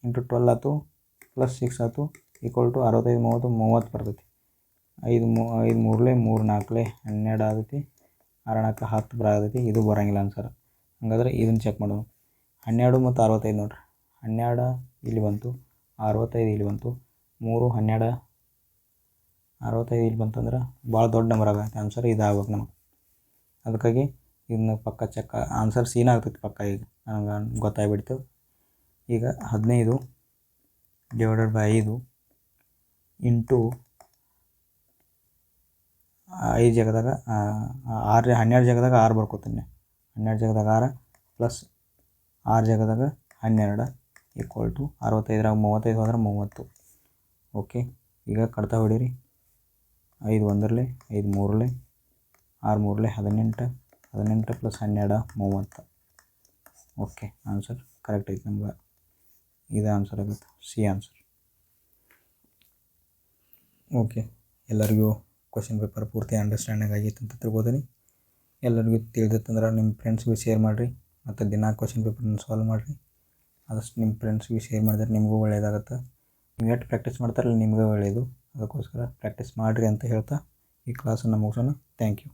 ಇಂಟು 12 ಆಯ್ತು, ಪ್ಲಸ್ 6 ಆಯ್ತು, = 65 30 ಬರ್ತೈತಿ. 5 ಮೂರಲೇ 3 4ಲೇ 12 ಆಗೈತಿ. 6 4 10 ಬರಾಗೈತಿ. ಇದು ಬರೋಂಗಿಲ್ಲ ಆನ್ಸರ್. ಹಾಗಾದ್ರೆ ಇದನ್ನು ಚೆಕ್ ಮಾಡೋಣ. 12 ಮತ್ತು 65 ನೋಡಿರಿ. 12 ಇಲ್ಲಿ ಬಂತು, 65 ಇಲ್ಲಿ ಬಂತು. 3 12 65 ಇಲ್ಲಿ ಬಂತಂದ್ರೆ ಭಾಳ ದೊಡ್ಡ ನಂಬರ್ ಆಗೈತೆ. ಆನ್ಸರ್ ಇದಾಗ್ಬೇಕು ನಮಗೆ. ಅದಕ್ಕಾಗಿ ಇದನ್ನ ಪಕ್ಕ ಚೆಕ್ ಆನ್ಸರ್ ಸೀನ್ ಆಗ್ತೈತಿ ಪಕ್ಕ. ಈಗ ನನಗೆ ಗೊತ್ತಾಗ್ಬಿಡ್ತು. ಈಗ 15 ಡಿವೈಡೆಡ್ ಬೈ 5 ಇಂಟು 5 ಜಾಗದಾಗ 6 12 ಜಾಗದಾಗ 6 ಬರ್ಕೋತೀನಿ. 12 ಜಾಗದಾಗ 6 ಪ್ಲಸ್ 6 ಜಾಗದಾಗ 12 ಈಕ್ವಲ್ ಟು 65 35 ಹೋದ್ರೆ 30. ಓಕೆ, ಈಗ ಕಡ್ತಾ ಹೊಡೀರಿ. 5 ಒಂದರಲ್ಲೇ 5 ಮೂರಲ್ಲೇ 6 ಮೂರಲ್ಲೇ 18 18 ಪ್ಲಸ್ 12 30. ಓಕೆ, ಆನ್ಸರ್ ಕರೆಕ್ಟ್ ಐತೆ ನಮ್ಗೆ. ಇದು ಆನ್ಸರ್ ಆಗುತ್ತೆ, ಸಿ ಆನ್ಸರ್. ಓಕೆ, ಎಲ್ಲರಿಗೂ ಕ್ವಶನ್ ಪೇಪರ್ ಪೂರ್ತಿ ಅಂಡರ್ಸ್ಟ್ಯಾಂಡಿಂಗ್ ಆಗಿತ್ತು ಅಂತ ತಿಳ್ಬೋದೀನಿ. ಎಲ್ಲರಿಗೂ ತಿಳಿದಿತ್ತಂದ್ರೆ ನಿಮ್ಮ ಫ್ರೆಂಡ್ಸ್ಗೂ ಶೇರ್ ಮಾಡಿರಿ ಮತ್ತು ದಿನ ಕ್ವಶನ್ ಪೇಪರ್ನ ಸಾಲ್ವ್ ಮಾಡಿರಿ. ಆದಷ್ಟು ನಿಮ್ಮ ಫ್ರೆಂಡ್ಸ್ಗೂ ಶೇರ್ ಮಾಡಿದ್ರೆ ನಿಮಗೂ ಒಳ್ಳೆಯದಾಗುತ್ತೆ. ನೀವು ಎಷ್ಟು ಪ್ರಾಕ್ಟೀಸ್ ಮಾಡ್ತಾರಲ್ಲ ನಿಮಗೂ ಒಳ್ಳೆಯದು. ಅದಕ್ಕೋಸ್ಕರ ಪ್ರಾಕ್ಟೀಸ್ ಮಾಡಿರಿ ಅಂತ ಹೇಳ್ತಾ ಈ ಕ್ಲಾಸನ್ನು ಮುಗಿಸೋಣ. Thank you.